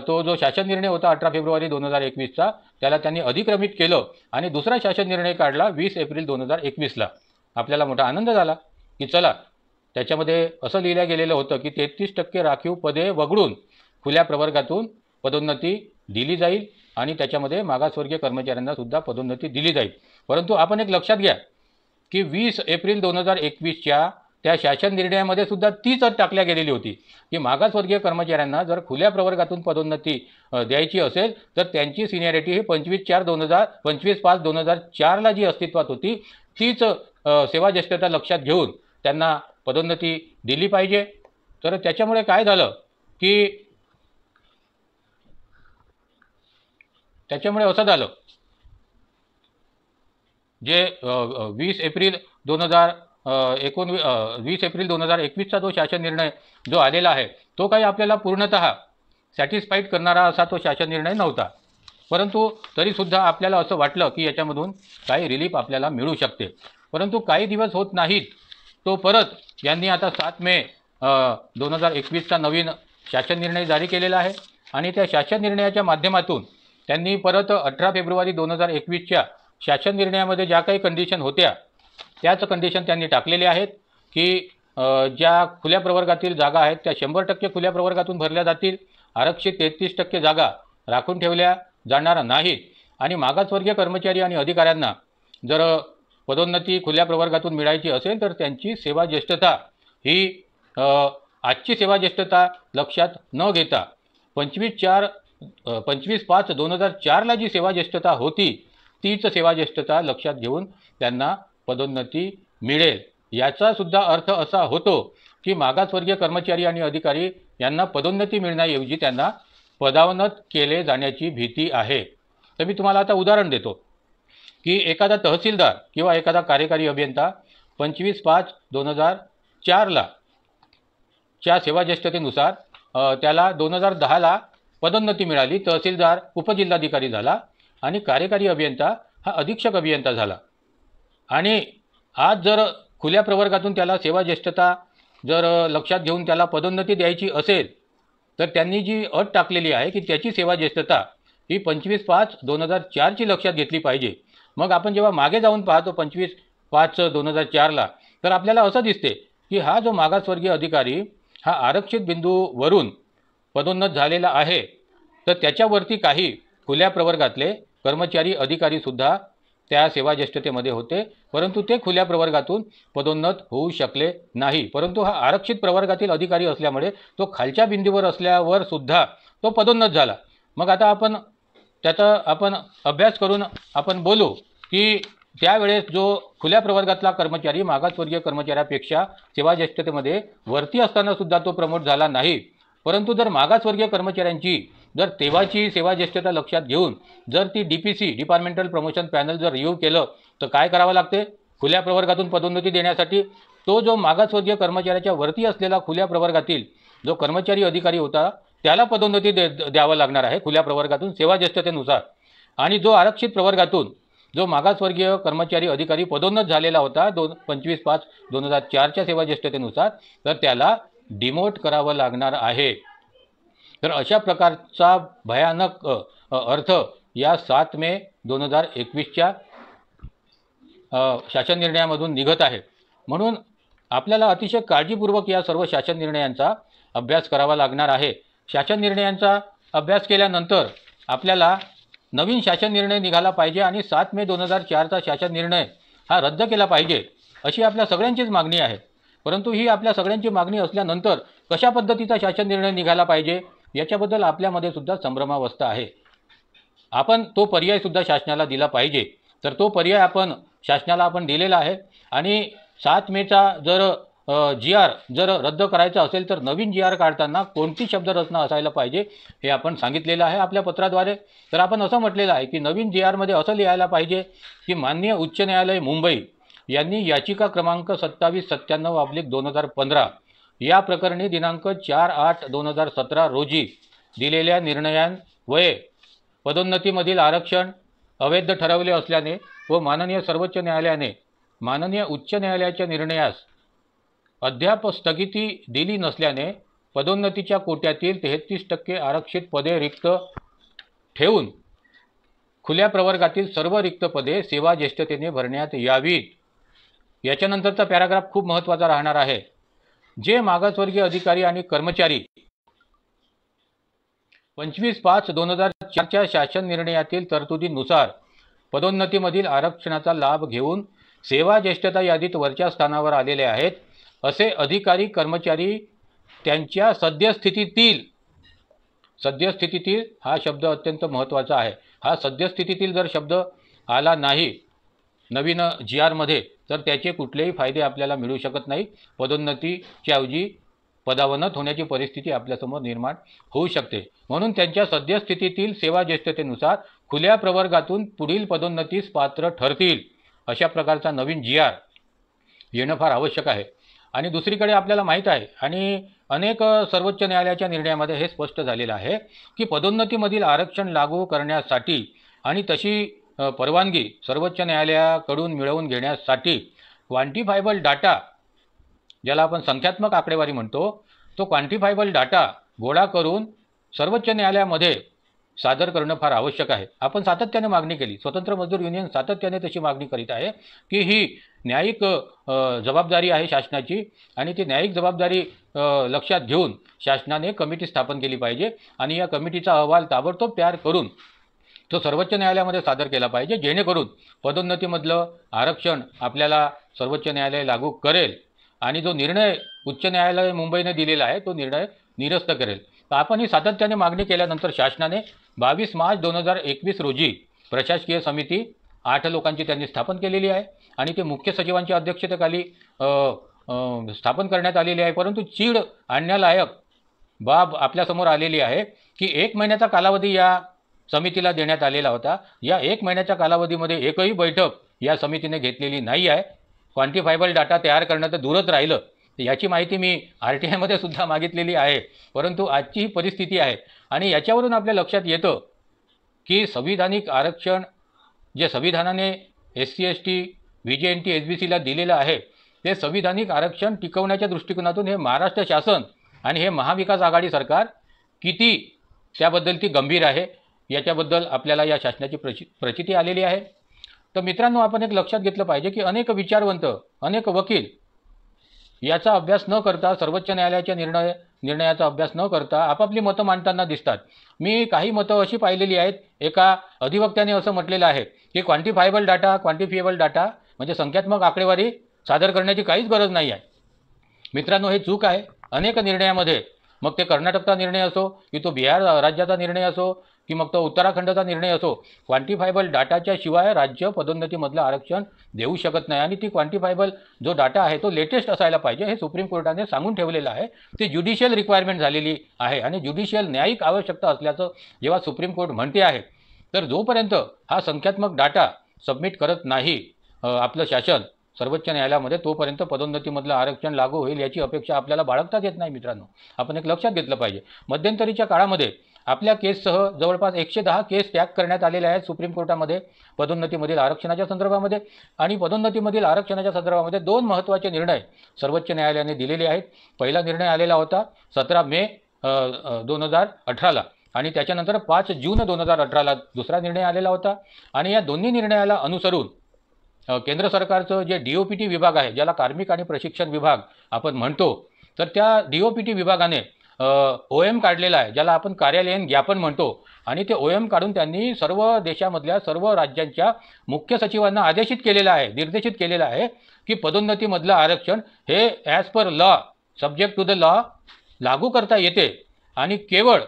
तो जो शासन निर्णय होता 18 फेब्रुवारी 2021चा त्याला त्यांनी अधिक्रमित केलं आणि दुसरा शासन निर्णय काढला 20 एप्रिल 2021ला। आपल्याला मोठा आनंद झाला की चला, त्याच्यामध्ये असं लिहिलं गेलेलं होतं की 33% राखीव पदे वगळून खुल्या प्रवर्गातून पदोन्नती दिली जाईल आणि त्याच्यामध्ये मागासवर्गीय कर्मचाऱ्यांना सुद्धा पदोन्नती दिली जाईल। परंतु आपण एक लक्षात घ्या की 20 एप्रिल 2021च्या त्या शासन निर्णयामध्ये सुद्धा तीच अट टाकल्या गेलेली होती की मागासवर्गीय कर्मचाऱ्यांना जर खुल्या प्रवर्गातून पदोन्नती द्यायची असेल तर त्यांची सिनियरिटी ही 25/5/2004ला जी अस्तित्वात होती तीच सेवा ज्येष्ठता लक्षात घेऊन त्यांना पदोन्नती दिली पाहिजे। तर त्याच्यामुळे काय झालं की त्याच्यामुळे असं झालं जे 20 एप्रिल 2021चा जो शासन निर्णय जो आलेला आहे तो काही आपल्याला पूर्णतः सॅटिस्फाईड करणारा असा तो शासन निर्णय नव्हता, परंतु तरीसुद्धा आपल्याला असं वाटलं की याच्यामधून काही रिलीफ आपल्याला मिळू शकते। परंतु काही दिवस होत नाहीत तो परत यांनी आता 7 मे 2021चा नवीन शासन निर्णय जारी केलेला आहे आणि त्या शासन निर्णयाच्या माध्यमातून त्यांनी परत 18 फेब्रुवारी 2021च्या शासन निर्णयामध्ये ज्या काही कंडिशन होत्या त्याच कंडिशन त्यांनी टाकलेल्या आहेत की ज्या खुल्या प्रवर्गातील जागा आहेत त्या 100% खुल्या प्रवर्गातून भरल्या जातील, आरक्षित 33% जागा राखून ठेवल्या जाणार नाहीत आणि मागासवर्गीय कर्मचारी आणि अधिकाऱ्यांना जर पदोन्नती खुल्या प्रवर्गातून मिळायची असेल तर त्यांची सेवा ज्येष्ठता ही आजची सेवा ज्येष्ठता लक्षात न घेता 25/5/2004ला जी सेवा ज्येष्ठता होती तीच सेवा ज्येष्ठता लक्षात घेऊन त्यांना पदोन्नती मिळेल। याचा सुद्धा अर्थ असा होतो की मागासवर्गीय कर्मचारी आणि अधिकारी यांना पदोन्नती मिळण्याऐवजी त्यांना पदावनत केले जाण्याची भीती आहे। तर मी तुम्हाला आता उदाहरण देतो की एखादा तहसीलदार किंवा एखादा कार्यकारी अभियंता 25/5/2004ला च्या सेवा ज्येष्ठतेनुसार त्याला 2010ला पदोन्नती मिळाली, तहसीलदार उपजिल्हाधिकारी झाला आणि कार्यकारी अभियंता हा अधीक्षक अभियंता झाला। आणि आज जर खुल्या प्रवर्गातून त्याला सेवा ज्येष्ठता जर लक्षात घेऊन त्याला पदोन्नती द्यायची असेल तर त्यांनी जी अट टाकलेली आहे की त्याची सेवा ज्येष्ठता ही 25/5/2004ची लक्षात घेतली पाहिजे। मग आपण जेव्हा मागे जाऊन पाहतो 25/5/2004ला तर आपल्याला असं दिसते की हा जो मागासवर्गीय अधिकारी हा आरक्षित बिंदूवरून पदोन्नत झालेला आहे, तर त्याच्यावरती काही खुल्या प्रवर्गातले कर्मचारी अधिकारीसुद्धा त्या सेवा ज्येष्ठतेमध्ये होते, परंतु ते खुल्या प्रवर्गातून पदोन्नत होऊ शकले नाही। परंतु हा आरक्षित प्रवर्गातील अधिकारी असल्यामुळे तो खालच्या बिंदूवर असल्यावर सुद्धा तो पदोन्नत झाला। मग आता आपण त्याचा अभ्यास करून आपण बोलू की त्यावेळेस जो खुल्या प्रवर्गातला कर्मचारी मागासवर्गीय कर्मचाऱ्यापेक्षा सेवा ज्येष्ठतेमध्ये वरती असताना सुद्धा तो प्रमोट झाला नाही, परंतु जर मागासवर्गीय कर्मचाऱ्यांची जर तेव्हाची सेवा ज्येष्ठता लक्षात घेऊन जर ती DPC डिपार्टमेंटल प्रमोशन पॅनल जर रिव्ह्यू केलं तर काय करावं लागते, खुल्या प्रवर्गातून पदोन्नती देण्यासाठी तो जो मागासवर्गीय कर्मचाऱ्याच्या वरती असलेला खुल्या प्रवर्गातील जो कर्मचारी अधिकारी होता त्याला पदोन्नती द्यावं लागणार आहे खुल्या प्रवर्गातून सेवा ज्येष्ठतेनुसार, आणि जो आरक्षित प्रवर्गातून जो मागासवर्गीय कर्मचारी अधिकारी पदोन्नत झालेला होता 25/5/2004च्या सेवा ज्येष्ठतेनुसार तर त्याला डिमोट करावं लागणार आहे। तर अशा प्रकारचा भयानक अर्थ या 7 मे 2021च्या शासन निर्णयामधून निघत आहे। म्हणून आपल्याला अतिशय काळजीपूर्वक या सर्व शासन निर्णयांचा अभ्यास करावा लागणार आहे। शासन निर्णयांचा अभ्यास केल्यानंतर आपल्याला नवीन शासन निर्णय निघाला पाहिजे आणि 7 मे 2004चा शासन निर्णय हा रद्द केला पाहिजे अशी आपल्या सगळ्यांचीच मागणी आहे। परंतु ही आपल्या सगळ्यांची मागणी असल्यानंतर कशा पद्धतीचा शासन निर्णय निघाला पाहिजे याच्याबद्दल आपल्यामध्ये सुद्धा संभ्रमावस्था आहे। आपण तो पर्याय सुद्धा शासनाला दिला पाहिजे। तर तो पर्याय आपण शासनाला दिलेला आहे आणि 7 मेचा जर GR जर रद्द करायचा असेल तर नवीन GR काढताना कोणती शब्दरचना असायला पाहिजे हे आपण सांगितलेलं आहे आपल्या पत्राद्वारे। तर आपण असं म्हटलेलं आहे की नवीन GR मध्ये असं लिहायला पाहिजे की माननीय उच्च न्यायालय मुंबई यांनी याचिका क्रमांक 2797/2015 या प्रकरणी दिनांक 4/8/2017 रोजी दिलेल्या निर्णयान्वये पदोन्नतीमधील आरक्षण अवैध ठरवले असल्याने व माननीय सर्वोच्च न्यायालयाने माननीय उच्च न्यायालयाच्या निर्णयास अद्याप स्थगिती दिली नसल्याने पदोन्नतीच्या कोट्यातील 33% आरक्षित पदे रिक्त ठेवून खुल्या प्रवर्गातील सर्व रिक्त पदे सेवा ज्येष्ठतेने भरण्यात यावीत। याच्यानंतरचा पॅराग्राफ खूप महत्त्वाचा राहणार आहे। जे मागासवर्गीय अधिकारी आणि कर्मचारी 25/5/2004च्या शासन निर्णयातील तरतुदीनुसार पदोन्नतीमधील आरक्षणाचा लाभ घेऊन सेवा ज्येष्ठता यादीत वरच्या स्थानावर आलेले आहेत असे अधिकारी कर्मचारी त्यांच्या सद्यस्थितीतील हा शब्द अत्यंत महत्त्वाचा आहे। हा सद्यस्थितीतील जर शब्द आला नाही नवीन GR मध्ये तर त्याचे कुठलेही फायदे आपल्याला मिळू शकत नाही। पदोन्नतीच्या ऐवजी पदावनत होण्याची परिस्थिती आपल्यासमोर निर्माण होऊ शकते। म्हणून त्यांच्या सद्यस्थितीतील सेवा ज्येष्ठतेनुसार खुल्या प्रवर्गातून पुढील पदोन्नतीस पात्र ठरतील अशा प्रकारचा नवीन GR येणं फार आवश्यक आहे। आणि दुसरीकडे आपल्याला माहीत आहे आणि अनेक सर्वोच्च न्यायालयाच्या निर्णयामध्ये हे स्पष्ट झालेलं आहे की पदोन्नतीमधील आरक्षण लागू करण्यासाठी आणि तशी परवानगी सर्वोच्च न्यायालयाकडून मिळवून घेण्यासाठी क्वांटिफायबल डाटा ज्याला आपण संख्यात्मक आकडेवारी म्हणतो तो क्वांटिफायबल डाटा गोळा करून सर्वोच्च न्यायालयामध्ये सादर करणं फार आवश्यक आहे। आपण सातत्याने मागणी केली, स्वतंत्र मजदूर युनियन सातत्याने तशी मागणी करीत आहे की ही न्यायिक जबाबदारी आहे शासनाची आणि ती न्यायिक जबाबदारी लक्षात घेऊन शासनाने कमिटी स्थापन केली पाहिजे आणि या कमिटीचा अहवाल ताबडतोब तयार करून तो सर्वोच्च न्यायालयामध्ये सादर केला पाहिजे जेणेकरून पदोन्नतीमधलं आरक्षण आपल्याला सर्वोच्च न्यायालय लागू करेल आणि जो निर्णय उच्च न्यायालय मुंबईने दिलेला आहे तो निर्णय निरस्त करेल। तर आपण ही सातत्याने मागणी केल्यानंतर शासनाने 22 मार्च 2021 रोजी प्रशासकीय समिती 8 लोकांची त्यांनी स्थापन केलेली आहे आणि ते मुख्य सचिवांच्या अध्यक्षतेखाली स्थापन करण्यात आलेली आहे। परंतु चीड आणण्यालायक बाब आपल्यासमोर आलेली आहे की 1 महिन्याचा कालावधी या समितीला देण्यात आलेला होता। या 1 महिन्याच्या कालावधीमध्ये एकही बैठक या समितीने घेतलेली नाही आहे। क्वांटिफायबल डाटा तयार करणं तर दूरच राहिलं, याची माहिती मी RTI मध्ये सुद्धा मागितलेली आहे। परंतु आजची ही परिस्थिती आहे आणि याच्यावरून आपल्या लक्षात येतं की संविधानिक आरक्षण जे संविधानाने SC ST VJNT SBCला दिलेलं आहे ते संविधानिक आरक्षण टिकवण्याच्या दृष्टिकोनातून हे महाराष्ट्र शासन आणि हे महाविकास आघाडी सरकार किती त्याबद्दल ती गंभीर आहे याच्याबद्दल आपल्याला या शासनाची प्रचिती आलेली आहे। तर मित्रांनो, आपण एक लक्षात घेतलं पाहिजे की अनेक विचारवंत अनेक वकील याचा अभ्यास न करता सर्वोच्च न्यायालयाच्या निर्णयाचा अभ्यास न करता आपापली मतं मांडताना दिसतात। मी काही मतं अशी पाहिलेली आहेत, एका अधिवक्त्याने असं म्हटलेलं आहे की क्वांटिफायबल डाटा म्हणजे संख्यात्मक आकडेवारी सादर करण्याची काहीच गरज नाही आहे। मित्रांनो, हे चूक आहे। अनेक निर्णयामध्ये मग ते कर्नाटकचा निर्णय असो की तो बिहार राज्याचा निर्णय असो की मग तो उत्तराखंडचा निर्णय असो, क्वांटिफायबल डाटाच्या शिवाय राज्य पदोन्नतीमधलं आरक्षण देऊ शकत नाही आणि ती क्वांटिफायबल जो डाटा आहे तो लेटेस्ट असायला पाहिजे हे सुप्रीम कोर्टाने सांगून ठेवलेलं आहे। ती ज्युडिशियल रिक्वायरमेंट झालेली आहे आणि ज्युडिशियल न्यायिक आवश्यकता असल्याचं जेव्हा सुप्रीम कोर्ट म्हणते आहे तर जोपर्यंत हा संख्यात्मक डाटा सबमिट करत नाही आपलं शासन सर्वोच्च न्यायालयामध्ये तोपर्यंत पदोन्नतीमधलं आरक्षण लागू होईल याची अपेक्षा आपल्याला बाळगताच येत नाही। मित्रांनो, आपण एक लक्षात घेतलं पाहिजे, मध्यंतरीच्या काळामध्ये आपल्या केससह जवळपास 110 केस टॅग करण्यात आलेल्या आहेत सुप्रीम कोर्टामध्ये पदोन्नतीमधील आरक्षणाच्या संदर्भामध्ये आणि पदोन्नतीमधील आरक्षणाच्या संदर्भामध्ये 2 महत्त्वाचे निर्णय सर्वोच्च न्यायालयाने दिलेले आहेत। पहिला निर्णय आलेला होता 17 मे 2018ला आणि त्याच्यानंतर 5 जून 2018ला दुसरा निर्णय आलेला होता। आणि या दोन्ही निर्णयाला अनुसरून केंद्र सरकारचं जे DOPT विभाग आहे, ज्याला कार्मिक आणि प्रशिक्षण विभाग आपण म्हणतो, तर त्या DOPT विभागाने OM काढलेला आहे, ज्याला आपण कार्यालयीन ज्ञापन म्हणतो। आणि ते OM काढून त्यांनी सर्व देशामधल्या सर्व राज्यांच्या मुख्य सचिवांना आदेशित केलेलं आहे, निर्देशित केलेलं आहे की पदोन्नतीमधलं आरक्षण हे as per law, subject to the law लागू करता येते आणि केवळ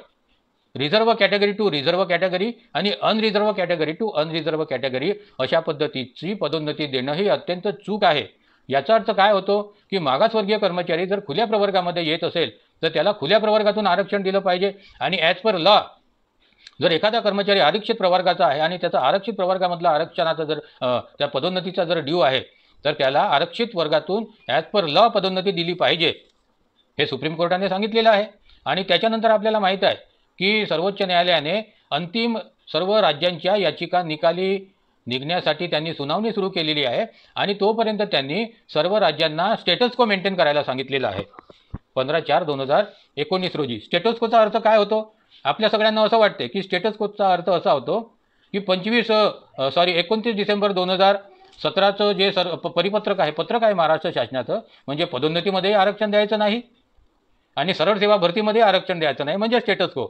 reserve category to reserve category आणि unreserve category to unreserve category अशा पद्धतीची पदोन्नती देणं ही अत्यंत चूक आहे। याचा अर्थ काय होतो की मागासवर्गीय कर्मचारी जर खुल्या प्रवर्गामध्ये येत असेल तर त्याला खुल्या प्रवर्गातून आरक्षण दिलं पाहिजे। आणि ॲज पर लॉ जर एखादा कर्मचारी आरक्षित प्रवर्गाचा आहे आणि त्याचा आरक्षित प्रवर्गामधला आरक्षणाचा जर त्या पदोन्नतीचा जर ड्यू आहे तर त्याला आरक्षित वर्गातून ॲज पर लॉ पदोन्नती दिली पाहिजे, हे सुप्रीम कोर्टाने सांगितलेलं आहे। आणि त्याच्यानंतर आपल्याला माहीत आहे की सर्वोच्च न्यायालयाने अंतिम सर्व राज्यांच्या याचिका निकाली निघण्यासाठी त्यांनी सुनावणी सुरू केलेली आहे आणि तोपर्यंत त्यांनी सर्व राज्यांना स्टेटस को मेंटेन करायला सांगितलेलं आहे। 15/4/2019 रोजी स्टेटस कोचा अर्थ काय होतो? आपल्या सगळ्यांना असं वाटते की स्टेटस कोचा अर्थ असा होतो की 29 डिसेंबर 2017चं जे परिपत्रक आहे, पत्रक आहे महाराष्ट्र शासनाचं, म्हणजे पदोन्नतीमध्ये आरक्षण द्यायचं नाही आणि सरळ सेवा भरतीमध्ये आरक्षण द्यायचं नाही, म्हणजे स्टेटस को।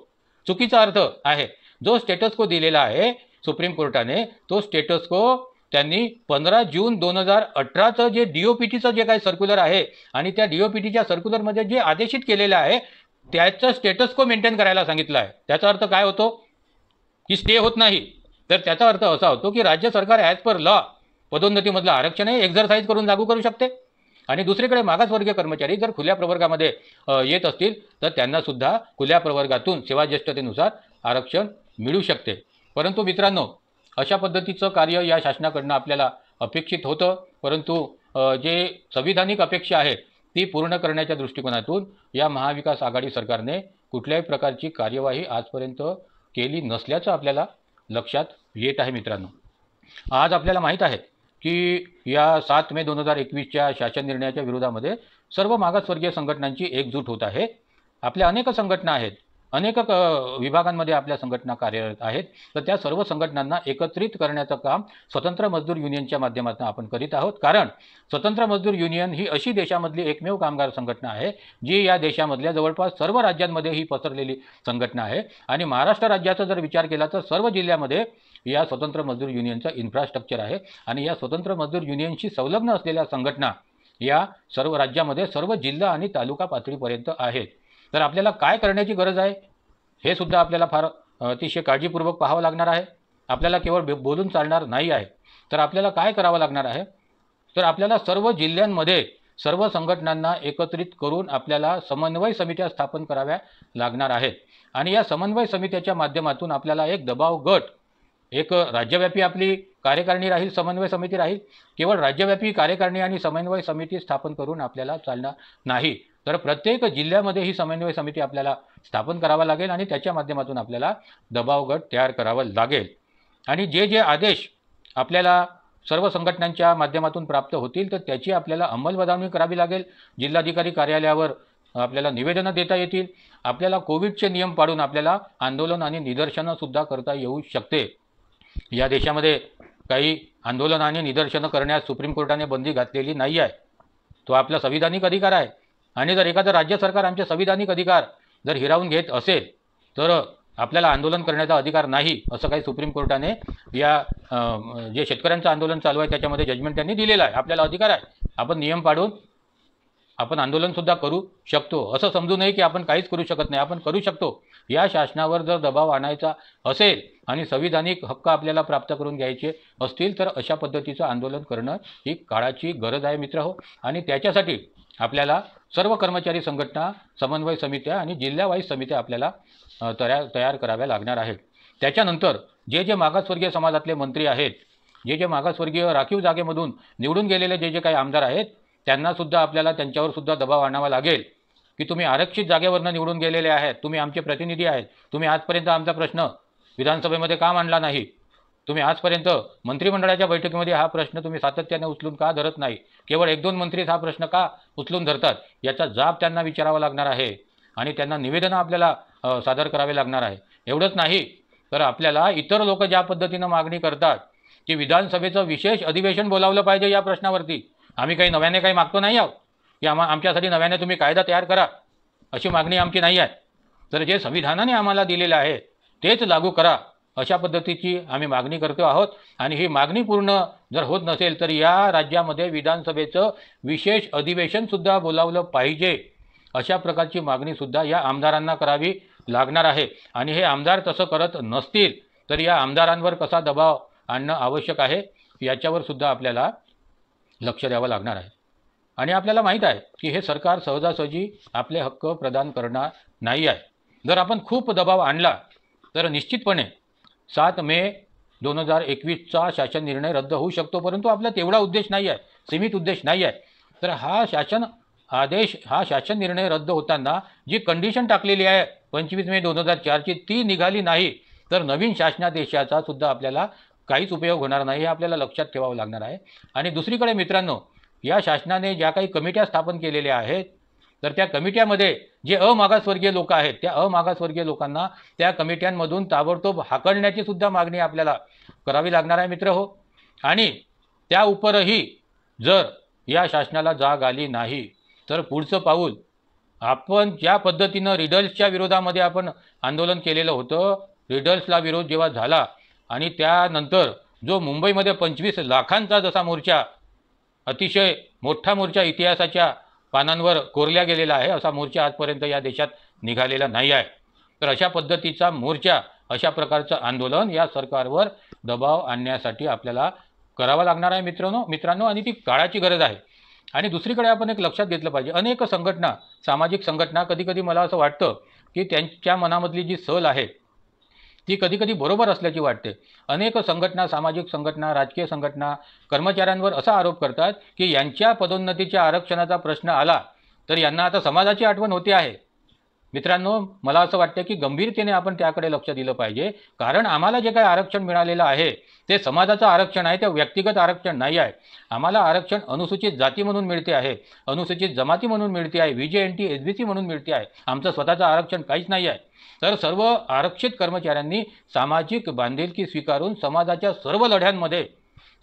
चुकीचा अर्थ आहे। जो स्टेटस को दिलेला आहे सुप्रीम कोर्टाने, तो स्टेटस को त्यांनी 15 जून 2018चं जे DOPTचं जे काही सर्क्युलर आहे आणि त्या DOPTच्या सर्क्युलरमध्ये जे आदेशित केलेलं आहे त्याचं स्टेटस को मेंटेन करायला सांगितलं आहे। त्याचा अर्थ काय होतो की स्टे होत नाही, तर त्याचा अर्थ असा होतो की राज्य सरकार ॲज पर लॉ पदोन्नतीमधलं आरक्षणही एक्झरसाईज करून लागू करू शकते। आणि दुसरीकडे मागासवर्गीय कर्मचारी जर खुल्या प्रवर्गामध्ये येत असतील तर त्यांना सुद्धा खुल्या प्रवर्गातून सेवाज्येष्ठतेनुसार आरक्षण मिळू शकते। परंतु मित्रांनो, अशा पद्धतीचं कार्य या शासनाकडनं आपल्याला अपेक्षित होतं, परंतु जे संविधानिक अपेक्षा आहे ती पूर्ण करण्याच्या दृष्टिकोनातून या महाविकास आघाडी सरकारने कुठल्याही प्रकारची कार्यवाही आजपर्यंत केली नसल्याचं आपल्याला लक्षात येत आहे। मित्रांनो, आज आपल्याला माहीत आहे की या 7 मे 2021च्या शासन निर्णयाच्या विरोधामध्ये सर्व मागासवर्गीय संघटनांची एकजूट होत आहे। आपल्या अनेक संघटना आहेत, अनेक विभागांमध्ये आपल्या संघटना कार्यरत आहेत, तर त्या सर्व संघटनांना एकत्रित करण्याचं काम स्वतंत्र मजदूर युनियनच्या माध्यमातून आपण करीत आहोत। कारण स्वतंत्र मजदूर युनियन ही अशी देशामधली एकमेव कामगार संघटना आहे जी या देशामधल्या जवळपास सर्व राज्यांमध्ये ही पसरलेली संघटना आहे। आणि महाराष्ट्र राज्याचा जर विचार केला तर सर्व जिल्ह्यामध्ये या स्वतंत्र मजदूर युनियनचं इन्फ्रास्ट्रक्चर आहे आणि या स्वतंत्र मजदूर युनियनशी संलग्न असलेल्या संघटना या सर्व राज्यामध्ये सर्व जिल्हा आणि तालुका पातळीपर्यंत आहेत। तर आपल्याला काय करण्याची गरज आहे हे सुद्धा आपल्याला फार अतिशय काळजीपूर्वक पाहावं लागणार आहे। आपल्याला केवळ बोलून चालणार नाही आहे, तर आपल्याला काय करावं लागणार आहे, तर आपल्याला सर्व जिल्ह्यांमध्ये सर्व संघटनांना एकत्रित करून आपल्याला समन्वय समित्या स्थापन कराव्या लागणार आहेत। आणि या समन्वय समित्याच्या माध्यमातून आपल्याला एक दबाव गट, एक राज्यव्यापी आपली कार्यकारिणी राहील, समन्वय समिती राहील। केवळ राज्यव्यापी कार्यकारिणी आणि समन्वय समिती स्थापन करून आपल्याला चालणार नाही, तर प्रत्येक जिल्ह्यामध्ये ही समन्वय समिती आपल्याला स्थापन करावा लागेल आणि त्याच्या माध्यमातून आपल्याला दबाव गट तयार करावा लागेल। आणि जे जे आदेश आपल्याला सर्व संघटनांच्या माध्यमातून प्राप्त होतील तर त्याची आपल्याला अंमलबजावणी करावी लागेल। जिल्हाधिकारी कार्यालयावर आपल्याला निवेदनं देता येतील। आपल्याला कोविडचे नियम पाळून आपल्याला आंदोलन आणि निदर्शनं सुद्धा करता येऊ शकते। या देशामध्ये काही आंदोलन आणि निदर्शनं करण्यास सुप्रीम कोर्टाने बंदी घातलेली नाही आहे, तो आपला संविधानिक अधिकार आहे। आणि जर एखादं राज्य सरकार आमचे संविधानिक अधिकार जर हिरावून घेत असेल तर आपल्याला आंदोलन करण्याचा अधिकार नाही, असं काही सुप्रीम कोर्टाने या जे शेतकऱ्यांचं आंदोलन चालू आहे त्याच्यामध्ये जजमेंट त्यांनी दिलेलं आहे। आपल्याला अधिकार आहे, आपण नियम पाळून आपण आंदोलनसुद्धा करू शकतो। असं समजू नये की आपण काहीच करू शकत नाही, आपण करू शकतो। या शासनावर जर दबाव आणायचा असेल आणि संविधानिक हक्क आपल्याला प्राप्त करून घ्यायचे असतील तर अशा पद्धतीचं आंदोलन करणं ही काळाची गरज आहे मित्रहो। आणि त्याच्यासाठी आपल्याला सर्व कर्मचारी संघटना, समन्वय समित्या आणि जिल्हावाईज समित्या आपल्याला तयार कराव्या लागणार आहेत। त्याच्यानंतर जे जे मागासवर्गीय समाजातले मंत्री आहेत, जे जे मागासवर्गीय राखीव जागेमधून निवडून गेलेले जे जे काही आमदार आहेत त्यांना सुद्धा आपल्याला त्यांच्यावर सुद्धा दबाव आणावा लागेल की तुम्ही आरक्षित जागेवरनं निवडून गेलेले आहेत, तुम्ही आमचे प्रतिनिधी आहेत, तुम्ही आजपर्यंत आमचा प्रश्न विधानसभेमध्ये का मांडला नाही, तुम्ही आजपर्यंत मंत्रिमंडळाच्या बैठकीमध्ये हा प्रश्न तुम्ही सातत्याने उचलून का धरत नाही, केवळ 1-2 मंत्रीच हा प्रश्न का उचलून धरतात, याचा जाब त्यांना विचारावा लागणार आहे आणि त्यांना निवेदनं आपल्याला सादर करावे लागणार आहे। एवढंच नाही तर आपल्याला इतर लोक ज्या पद्धतीनं मागणी करतात की विधानसभेचं विशेष अधिवेशन बोलावलं पाहिजे या प्रश्नावरती, आम्ही काही नव्याने काही मागतो नाही आहोत की आमच्यासाठी नव्याने तुम्ही कायदा तयार करा, अशी मागणी आमची नाही आहे. तर जे संविधानाने आम्हाला दिलेलं आहे तेच लागू करा, अशा पद्धतीची आम्ही मागणी करतो आहोत. आणि ही मागणी पूर्ण जर होत नसेल तर या राज्यामध्ये विधानसभेचं विशेष अधिवेशनसुद्धा बोलावलं पाहिजे, अशा प्रकारची मागणीसुद्धा या आमदारांना करावी लागणार आहे. आणि हे आमदार तसं करत नसतील तर या आमदारांवर कसा दबाव आणणं आवश्यक आहे याच्यावर सुद्धा आपल्याला लक्ष द्यावं लागणार आहे. आणि आपल्याला माहीत आहे की हे सरकार सहजासहजी आपले हक्क प्रदान करणार नाही आहे. जर आपण खूप दबाव आणला तर निश्चितपणे 7 मे 2021चा शासन निर्णय रद्द होऊ शकतो. परंतु आपला तेवढा उद्देश नाही आहे, सीमित उद्देश नाही आहे. तर हा शासन निर्णय रद्द होताना जी कंडिशन टाकलेली आहे 25 मे 2004ची, ती निघाली नाही तर नवीन शासनादेशाचा सुद्धा आपल्याला काहीच उपयोग होणार नाही, हे आपल्याला लक्षात ठेवावं लागणार आहे. आणि दुसरीकडे मित्रांनो, या शासनाने ज्या काही कमिट्या स्थापन केलेल्या आहेत तर त्या कमिट्यामध्ये जे अमागासवर्गीय लोक आहेत त्या अमागासवर्गीय लोकांना त्या कमिट्यांमधून ताबडतोब हाकलण्याची सुद्धा मागणी आपल्याला करावी लागणार आहे मित्र हो. आणि त्या उपरही जर या शासनाला जाग आली नाही तर पुढचं पाऊल, आपण ज्या पद्धतीनं रिडल्सच्या विरोधामध्ये आपण आंदोलन केलेलं होतं, रिडल्सला विरोध जेव्हा झाला आणि त्यानंतर जो मुंबईमध्ये 25 लाखांचा जसा मोर्चा, अतिशय मोठा मोर्चा इतिहासाच्या पानांवर कोरल्या गेलेला आहे, असा मोर्चा आजपर्यंत या देशात निघालेला नाही आहे. तर अशा पद्धतीचा मोर्चा, अशा प्रकारचं आंदोलन या सरकारवर दबाव आणण्यासाठी आपल्याला करावं लागणार आहे मित्रांनो. आणि ती काळाची गरज आहे. आणि दुसरीकडे आपण एक लक्षात घेतलं पाहिजे, अनेक संघटना, सामाजिक संघटना, कधीकधी मला असं वाटतं की त्यांच्या मनामधली जी सल आहे ती कधीकधी बरोबर असल्याची वाटते. अनेक संघटना, सामाजिक संघटना, राजकीय संघटना कर्मचाऱ्यांवर असा आरोप करतात की यांच्या पदोन्नतीच्या आरक्षणाचा प्रश्न आला तर यांना आता समाजाची आठवण होते आहे. मित्रांनो, मला असं वाटतं की गंभीरतेने आपण त्याकडे लक्ष दिलं पाहिजे. कारण आम्हाला जे काही आरक्षण मिळालेलं आहे ते समाजाचं आरक्षण आहे, ते व्यक्तिगत आरक्षण नाही आहे. आम्हाला आरक्षण अनुसूचित जाती म्हणून मिळते आहे, अनुसूचित जमाती म्हणून मिळते आहे, VJNT SBC म्हणून मिळते आहे. आमचं स्वतःचं आरक्षण काहीच नाही आहे. तर सर्व आरक्षित कर्मचाऱ्यांनी सामाजिक बांधिलकी स्वीकारून समाजाच्या सर्व लढ्यांमध्ये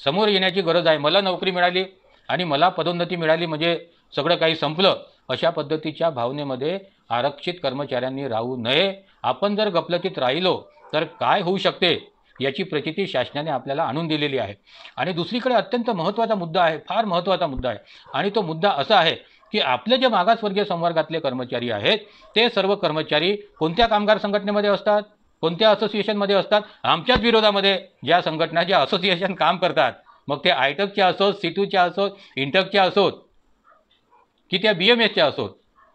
समोर येण्याची गरज आहे. मला नोकरी मिळाली आणि मला पदोन्नती मिळाली म्हणजे सगळं काही संपलं, अशा पद्धतीच्या भावनेमध्ये आरक्षित कर्मचाऱ्यांनी राहू नये. आपण जर गफलतीत राहिलो तर काय होऊ शकते याची प्रचिती शासनाने आपल्याला आणून दिलेली आहे. आणि दुसरीकडे अत्यंत महत्त्वाचा मुद्दा आहे, फार महत्त्वाचा मुद्दा आहे. आणि तो मुद्दा असा आहे की आपले जे मागासवर्गीय संवर्गातले कर्मचारी आहेत ते सर्व कर्मचारी कोणत्या कामगार संघटनेमध्ये असतात, कोणत्या असोसिएशनमध्ये असतात? आमच्याच विरोधामध्ये ज्या संघटना, ज्या असोसिएशन काम करतात, मग ते आयटकच्या असोत, सिटूच्या असोत, इंटकच्या असोत की त्या BMSच्या असोत,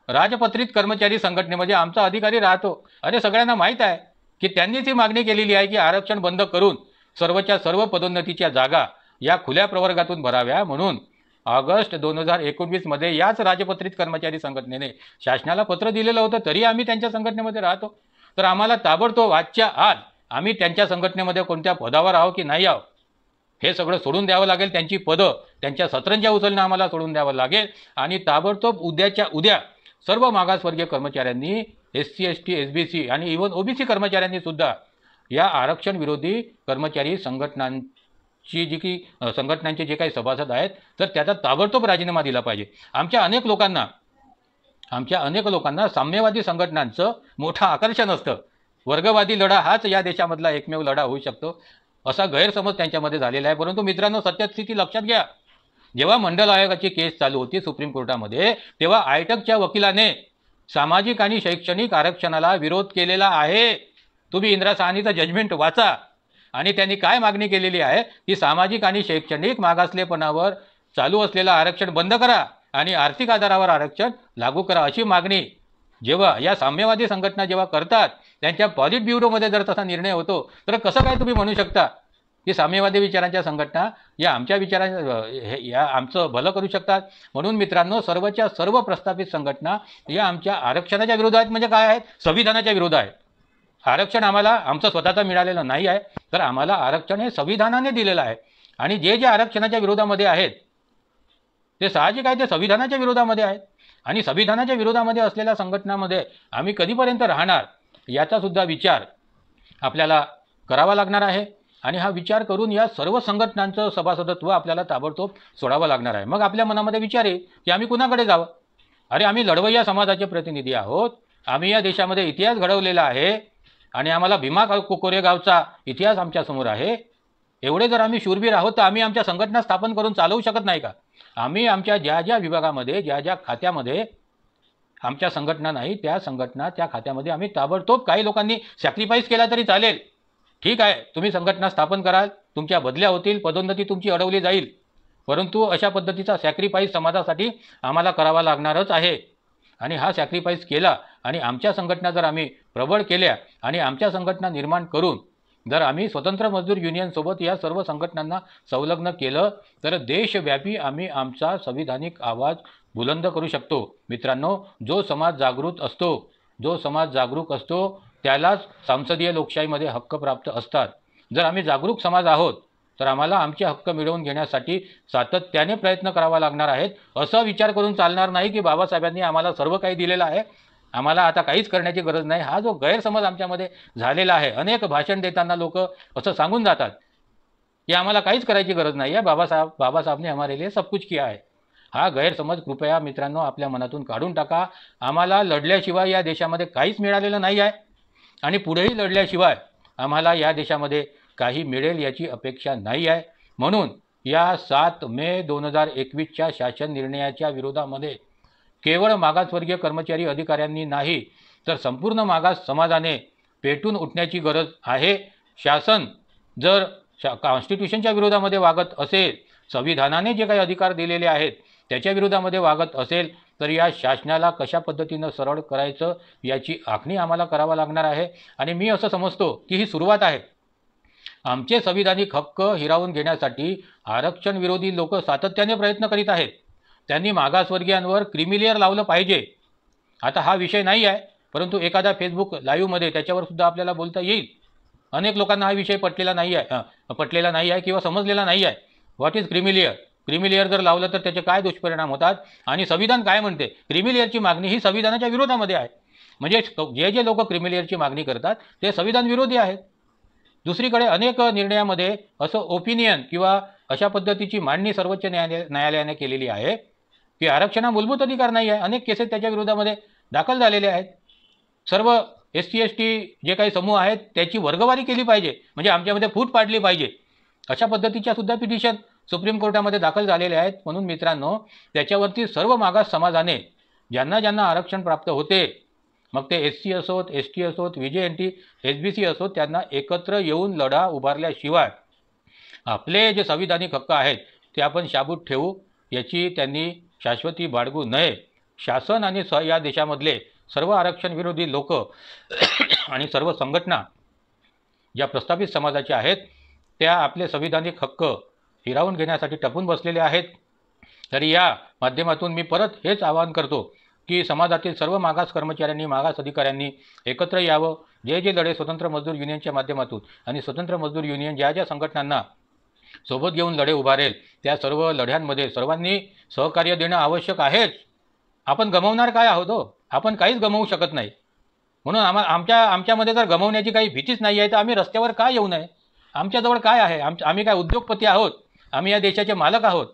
राजपत्रित कर्मचारी संघटनेमध्ये आमचा अधिकारी राहतो. आणि सगळ्यांना माहीत आहे की त्यांनीच ही मागणी केलेली आहे की आरक्षण बंद करून सर्वच्या सर्व पदोन्नतीच्या जागा या खुल्या प्रवर्गातून भराव्या. म्हणून ऑगस्ट 2019 मध्ये याच राजपत्रित कर्मचारी संघटनेने शासनाला पत्र दिलेलं होतं, तरी आम्ही त्यांच्या संघटनेमध्ये राहतो. तर आम्हाला ताबडतोब आजच्या आज आम्ही त्यांच्या संघटनेमध्ये कोणत्या पदावर आहो की नाही आहो हे सगळं सोडून द्यावं लागेल. त्यांची पदं, त्यांच्या सतरंज्या उचलणं आम्हाला सोडून द्यावं लागेल. आणि ताबडतोब उद्याच्या उद्या सर्व मागासवर्गीय कर्मचाऱ्यांनी, SC ST SBC आणि इव्हन OBC कर्मचाऱ्यांनी सुद्धा या आरक्षण विरोधी कर्मचारी संघटनांची संघटनांचे जे काही सभासद आहेत तर त्याचा ताबडतोब राजीनामा दिला पाहिजे. आमच्या अनेक लोकांना साम्यवादी संघटनांचं मोठं आकर्षण असतं. वर्गवादी लढा हाच या देशामधला एकमेव लढा होऊ शकतो, असा गैरसमज त्यांच्यामध्ये झालेला आहे. परंतु मित्रांनो, सत्यस्थिती लक्षात घ्या. जेव्हा मंडल आयोगाची केस चालू होती सुप्रीम कोर्टामध्ये, तेव्हा आयटकच्या वकिलाने सामाजिक आणि शैक्षणिक आरक्षणाला विरोध केलेला आहे. तुम्ही इंदिरा साहनीचं जजमेंट वाचा. आणि त्यांनी काय मागणी केलेली आहे की सामाजिक आणि शैक्षणिक मागासलेपणावर चालू असलेलं आरक्षण बंद करा आणि आर्थिक आधारावर आरक्षण लागू करा, अशी मागणी जेव्हा या साम्यवादी संघटना जेव्हा करतात, त्यांच्या पॉलिट ब्युरोमध्ये जर तसा निर्णय होतो, तर कसं काय तुम्ही म्हणू शकता की साम्यवादी विचारांच्या संघटना या आमचं भलं करू शकतात? म्हणून मित्रांनो, सर्वच्या सर्व प्रस्थापित संघटना या आमच्या आरक्षणाच्या विरोधात आहेत. म्हणजे काय आहेत? संविधानाच्या विरोधात आहे. आरक्षण आम्हाला आमचं स्वतःचं मिळालेलं नाही आहे, तर आम्हाला आरक्षण हे संविधानाने दिलेलं आहे. आणि जे आरक्षणाच्या विरोधामध्ये आहेत ते साहजिक आहे, ते संविधानाच्या विरोधामध्ये आहेत. आणि संविधानाच्या विरोधामध्ये असलेल्या संघटनांमध्ये आम्ही कधीपर्यंत राहणार याचा सुद्धा विचार आपल्याला करावा लागणार आहे आणि हा विचार करून या सर्व संघटनांचं सभासदत्व आपल्याला ताबडतोब सोडावं लागणार आहे. मग आपल्या मनामध्ये विचार येईल की आम्ही कुणाकडे जावं. अरे आम्ही लढवय्या समाजाचे प्रतिनिधी आहोत, आम्ही या देशामध्ये इतिहास घडवलेला आहे आणि आम्हाला भीमा कोरेगावचा इतिहास आमच्यासमोर आहे. एवढे जर आम्ही शूरवीर आहोत तर आम्ही आमच्या संघटना स्थापन करून चालवू शकत नाही का? आम्ही आमच्या ज्या ज्या विभागामध्ये ज्या ज्या खात्यामध्ये आमच्या संघटना नाही त्या संघटना त्या खात्यामध्ये आम्ही ताबडतोब काही लोकांनी सॅक्रिफाईस केला तरी चालेल. ठीक आहे, तुम्ही संघटना स्थापन कराल, तुमच्या बदल्या होतील, पदोन्नती तुमची अडवली जाईल, परंतु अशा पद्धतीचा सॅक्रिफाईस समाजासाठी आम्हाला करावा लागणारच आहे. आणि हा सॅक्रिफाईस केला आणि आमच्या संघटना जर आम्ही प्रबळ केल्या आणि आमच्या संघटना निर्माण करून जर आम्ही स्वतंत्र मजदूर युनियनसोबत या सर्व संघटनांना संलग्न केलं तर देशव्यापी आम्ही आमचा संविधानिक आवाज बुलंद करू शकतो. मित्रांनो, जो समाज जागरूक असतो त्यालाच संसदीय लोकशाहीमध्ये हक्क प्राप्त असतात. जर आम्ही जागरूक समाज आहोत तर आम्हाला आमचे हक्क मिळवून घेण्यासाठी सातत्याने प्रयत्न करावा लागणार आहेत. असा विचार करून चालणार नाही की बाबासाहेबांनी आम्हाला सर्व काही दिलेलं आहे, आम्हाला आता काहीच करण्याची गरज नाही. हा जो गैरसमज आमच्यामध्ये झालेला आहे, अनेक भाषण देताना लोक असं सांगून जातात की आम्हाला काहीच करायची गरज नाही आहे, बाबासाहेबने हमारे लिए सब कुछ किया है. हा गैरसमज कृपया मित्रांनो आपल्या मनातून काढून टाका. आम्हाला लढल्याशिवाय या देशामध्ये काहीच मिळालेलं नाही आहे आणि पुढेही लढल्याशिवाय आम्हाला या देशामध्ये काही मिळेल याची अपेक्षा नाही आहे. म्हणून या 7 मे 2021च्या शासन निर्णयाच्या विरोधामध्ये केवळ मागासवर्गीय कर्मचारी अधिकाऱ्यांनी नाही तर संपूर्ण मागास समाजाने पेटून उठण्याची गरज आहे. शासन जर कॉन्स्टिट्यूशनच्या विरोधामध्ये वागत असेल, संविधानाने जे काही अधिकार दिलेले आहेत त्याच्या विरोधामध्ये वागत असेल तर या शासनाला कशा पद्धतीनं सरळ करायचं याची आखणी आम्हाला करावा लागणार आहे. आणि मी असं समजतो की ही सुरुवात आहे. आमचे संविधानिक हक्क हिरावून घेण्यासाठी आरक्षण विरोधी लोक सातत्याने प्रयत्न करीत आहेत. त्यांनी मागासवर्गीयांवर क्रिमिलेअर लावलं पाहिजे. आता हा विषय नाही आहे, परंतु एखादा फेसबुक लाईव्हमध्ये त्याच्यावर सुद्धा आपल्याला बोलता येईल. अनेक लोकांना हा विषय पटलेला नाही आहे किंवा समजलेला नाही आहे. What is creamy layer? क्रिमिलेअर जर लावलं तर त्याचे काय दुष्परिणाम होतात आणि संविधान काय म्हणते? क्रिमिलेअरची मागणी ही संविधानाच्या विरोधामध्ये आहे. म्हणजे जे लोक क्रिमिलेअरची मागणी करतात ते संविधान विरोधी आहेत. दुसरीकडे अनेक निर्णयामध्ये असं ओपिनियन किंवा अशा पद्धतीची मांडणी सर्वोच्च न्यायालयाने केलेली आहे की आरक्षण हा मूलभूत अधिकार नाही आहे. अनेक केसेस त्याच्या विरोधामध्ये दाखल झालेले आहेत. सर्व SC ST जे काही समूह आहेत त्याची वर्गवारी केली पाहिजे, म्हणजे आमच्यामध्ये फूट पाडली पाहिजे, अशा पद्धतीच्या सुद्धा पिटिशन सुप्रीम कोर्टामध्ये दाखल झालेले आहेत. म्हणून मित्रांनो, त्याच्यावरती सर्व मागास समाजाने ज्यांना ज्यांना आरक्षण प्राप्त होते, मग ते SC असोत, ST असोत, VJNT, SBC असोत, त्यांना एकत्र येऊन लढा उभारल्याशिवाय आपले जे संविधानिक हक्क आहेत ते आपण शाबूत ठेवू याची त्यांनी शाश्वती बाळगू नये. शासन आणि या देशामधले सर्व आरक्षण विरोधी लोक आणि सर्व संघटना ज्या प्रस्थापित समाजाच्या आहेत त्या आपले संविधानिक हक्क हिरावून घेण्यासाठी टपून बसलेले आहेत. तरी या माध्यमातून मी परत हेच आवाहन करतो की समाजातील सर्व मागास कर्मचाऱ्यांनी, मागास अधिकाऱ्यांनी एकत्र यावं. जे जे लढे स्वतंत्र मजदूर युनियनच्या माध्यमातून आणि स्वतंत्र मजदूर युनियन ज्या ज्या संघटनांना सोबत घेऊन लढे उभारेल त्या सर्व लढ्यांमध्ये सर्वांनी सहकार्य देणं आवश्यक आहेच. आपण गमावणार काय आहोत हो? आपण काहीच गमावू शकत नाही. म्हणून आमच्यामध्ये जर गमावण्याची काही भीतीच नाही आहे तर आम्ही रस्त्यावर काय येऊ नये? आमच्याजवळ काय आहे? आम्ही काय उद्योगपती आहोत? आम्ही या देशाचे मालक आहोत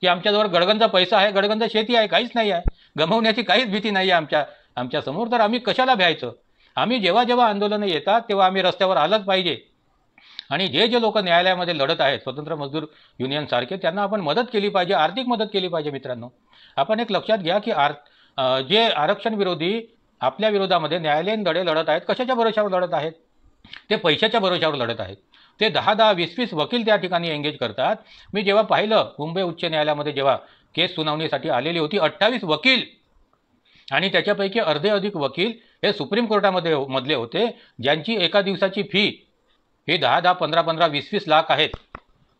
की आमच्याजवळ गडगंज पैसा आहे, गडगंज शेती आहे? काहीच नाही आहे. गमावण्याची काहीच भीती नाही आहे आमच्यासमोर. तर आम्ही कशाला भ्यायचं? आम्ही जेव्हा जेव्हा आंदोलनं येतात तेव्हा आम्ही रस्त्यावर आलंच पाहिजे. आणि जे लोक न्यायालयामध्ये लढत आहेत स्वतंत्र मजदूर युनियन सारखे, त्यांना आपण मदत केली पाहिजे, आर्थिक मदत केली पाहिजे. मित्रांनो, आपण एक लक्षात घ्या की जे आरक्षण विरोधी आपल्या विरोधामध्ये न्यायालयीन लढे लढत आहेत, कशाच्या भरोशावर लढत आहेत? ते पैशाच्या भरोशावर लढत आहेत. ते 10-10, 20-20 वकील त्या ठिकाणी एंगेज करतात. मी जेव्हा पाहिलं मुंबई उच्च न्यायालयामध्ये जेव्हा केस सुनावणीसाठी आलेली होती 28 वकील आणि त्याच्यापैकी अर्धे अधिक वकील हे सुप्रीम कोर्टामध्ये मधले होते, ज्यांची एका दिवसाची फी हे 10-10, 15-15, 20-20 लाख आहेत.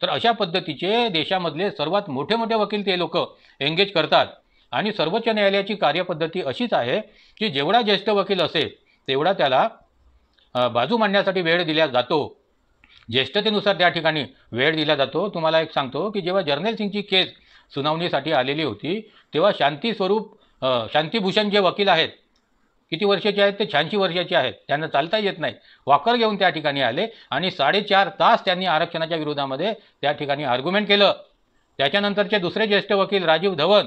तर अशा पद्धतीचे देशामधले सर्वात मोठे मोठे वकील ते लोक एंगेज करतात. आणि सर्वोच्च न्यायालयाची कार्यपद्धती अशीच आहे की जेवढा ज्येष्ठ वकील असेल तेवढा त्याला बाजू मांडण्यासाठी वेळ दिला जातो, ज्येष्ठतेनुसार त्या ठिकाणी वेळ दिला जातो. तुम्हाला एक सांगतो की जेव्हा जर्नल सिंगची केस सुनावणीसाठी आलेली होती तेव्हा शांतीभूषण जे वकील आहेत किती वर्षाचे आहेत ते 86 वर्षाचे आहेत, त्यांना चालता येत नाही, वॉकर घेऊन त्या ठिकाणी आले आणि 4.5 तास त्यांनी आरक्षणाच्या विरोधामध्ये त्या ठिकाणी आर्ग्युमेंट केलं. त्याच्यानंतरचे दुसरे ज्येष्ठ वकील राजीव धवन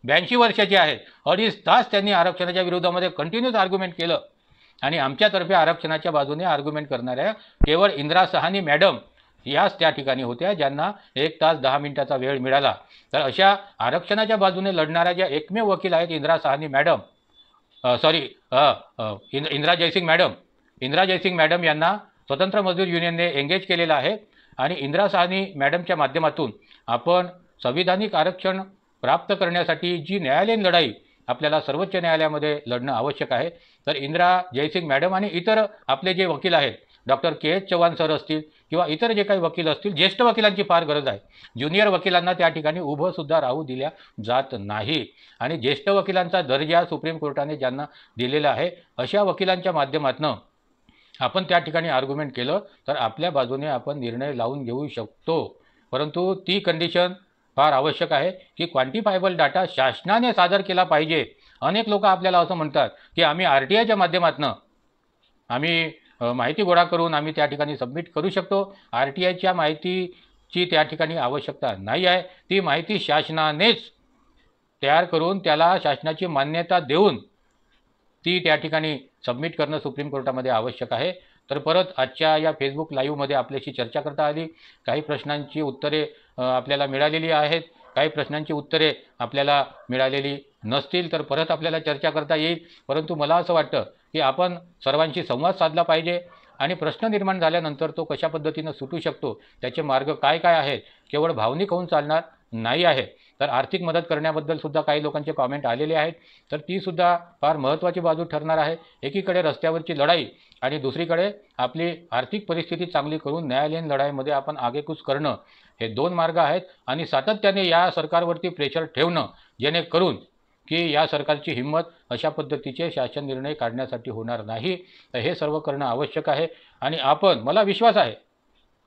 82 वर्षाचे आहेत, 2.5 तास त्यांनी आरक्षणाच्या विरोधामध्ये कंटिन्यूस आर्ग्युमेंट केलं. आणि आमच्यातर्फे आरक्षणाच्या बाजूने आर्ग्युमेंट करणाऱ्या केवळ इंदिरा सहानी मॅडम याच त्या ठिकाणी होत्या, ज्यांना 1 तास 10 मिनिटाचा वेळ मिळाला. तर अशा आरक्षणाच्या बाजूने लढणाऱ्या ज्या एकमेव वकील आहेत इंदिरा सहानी मॅडम, इंदिरा जयसिंग मॅडम यांना स्वतंत्र मजदूर युनियनने एंगेज केलेलं आहे. आणि इंदिरा सहानी मॅडमच्या माध्यमातून आपण संविधानिक आरक्षण प्राप्त करण्यासाठी जी न्यायालयीन लढाई आपल्याला सर्वोच्च न्यायालयामध्ये लढणं आवश्यक आहे. तर इंदिरा जयसिंग मॅडम आणि इतर आपले जे वकील आहेत, डॉक्टर के.एच. चव्हाण सर असतील किंवा इतर जे काही वकील असतील, ज्येष्ठ वकिलांची फार गरज आहे. ज्युनियर वकिलांना त्या ठिकाणी उभंसुद्धा राहू दिल्या जात नाही. आणि ज्येष्ठ वकिलांचा दर्जा सुप्रीम कोर्टाने ज्यांना दिलेला आहे, अशा वकिलांच्या माध्यमातून आपण त्या ठिकाणी आर्ग्युमेंट केलं तर आपल्या बाजूने आपण निर्णय लावून घेऊ शकतो. परंतु ती कंडिशन फार आवश्यक आहे की क्वांटिफायबल डाटा शासनाने सादर केला पाहिजे. अनेक लोक आपल्याला असं म्हणतात की आम्ही RTIच्या माध्यमातून आम्ही माहिती गोळा करून आम्ही त्या ठिकाणी सबमिट करू शकतो. RTIच्या माहितीची त्या ठिकाणी आवश्यकता नाही आहे. ती माहिती शासनानेच तयार करून त्याला शासनाची मान्यता देऊन ती त्या ठिकाणी सबमिट करणं सुप्रीम कोर्टामध्ये आवश्यक आहे. तर परत आजच्या या फेसबुक लाईव्हमध्ये आपल्याशी चर्चा करता आली. काही प्रश्नांची उत्तरे आपल्याला मिळालेली आहेत, काही प्रश्नांची उत्तरे आपल्याला मिळालेली नसतील तर परत आपल्याला चर्चा करता येईल. परंतु मला असं वाटतं की आपण सर्वांशी संवाद साधला पाहिजे आणि प्रश्न निर्माण झाल्यानंतर तो कशा पद्धतीनं सुटू शकतो, त्याचे मार्ग काय काय आहेत, केवळ भावनिक होऊन चालणार नाही आहे. तर आर्थिक मदत करण्याबद्दल सुद्धा काही लोकांचे कॉमेंट आलेले आहेत, तर ती सुद्धा फार महत्त्वाची बाजू ठरणार आहे. एकीकडे रस्त्यावरची लढाई आणि दुसरीकडे आपली आर्थिक परिस्थिती चांगली करून न्यायालयीन लढाईमध्ये आपण आगेकूच करणं, हे 2 मार्ग आहेत. आणि सातत्याने या सरकारवरती प्रेशर ठेवणं, जेणेकरून की या सरकारची हिंमत अशा पद्धतीचे शासन निर्णय काढण्यासाठी होणार नाही. तर हे सर्व करणं आवश्यक आहे. आणि मला विश्वास आहे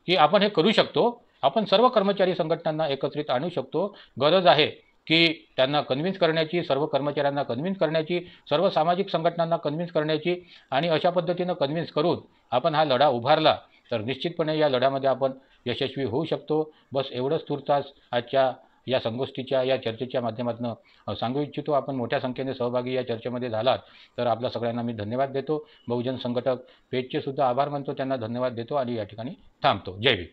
की आपण हे करू शकतो. आपण सर्व कर्मचारी संघटनांना एकत्रित आणू शकतो. गरज आहे की त्यांना कन्व्हिन्स करण्याची, सर्व कर्मचाऱ्यांना कन्व्हिन्स करण्याची, सर्व सामाजिक संघटनांना कन्व्हिन्स करण्याची. आणि अशा पद्धतीनं कन्व्हिन्स करून आपण हा लढा उभारला तर निश्चितपणे या लढ्यामध्ये आपण यशस्वी होऊ शकतो. बस एवढंच तूर्तास आजच्या या संगोष्ठीच्या या चर्चेच्या माध्यमातून सांगू इच्छितो. आपण मोठ्या संख्येने सहभागी या चर्चेमध्ये झालात तर आपल्या सगळ्यांना मी धन्यवाद देतो. बहुजन संघटक पेजचे सुद्धा आभार मानतो, त्यांना धन्यवाद देतो आणि या ठिकाणी थांबतो. जय भीम.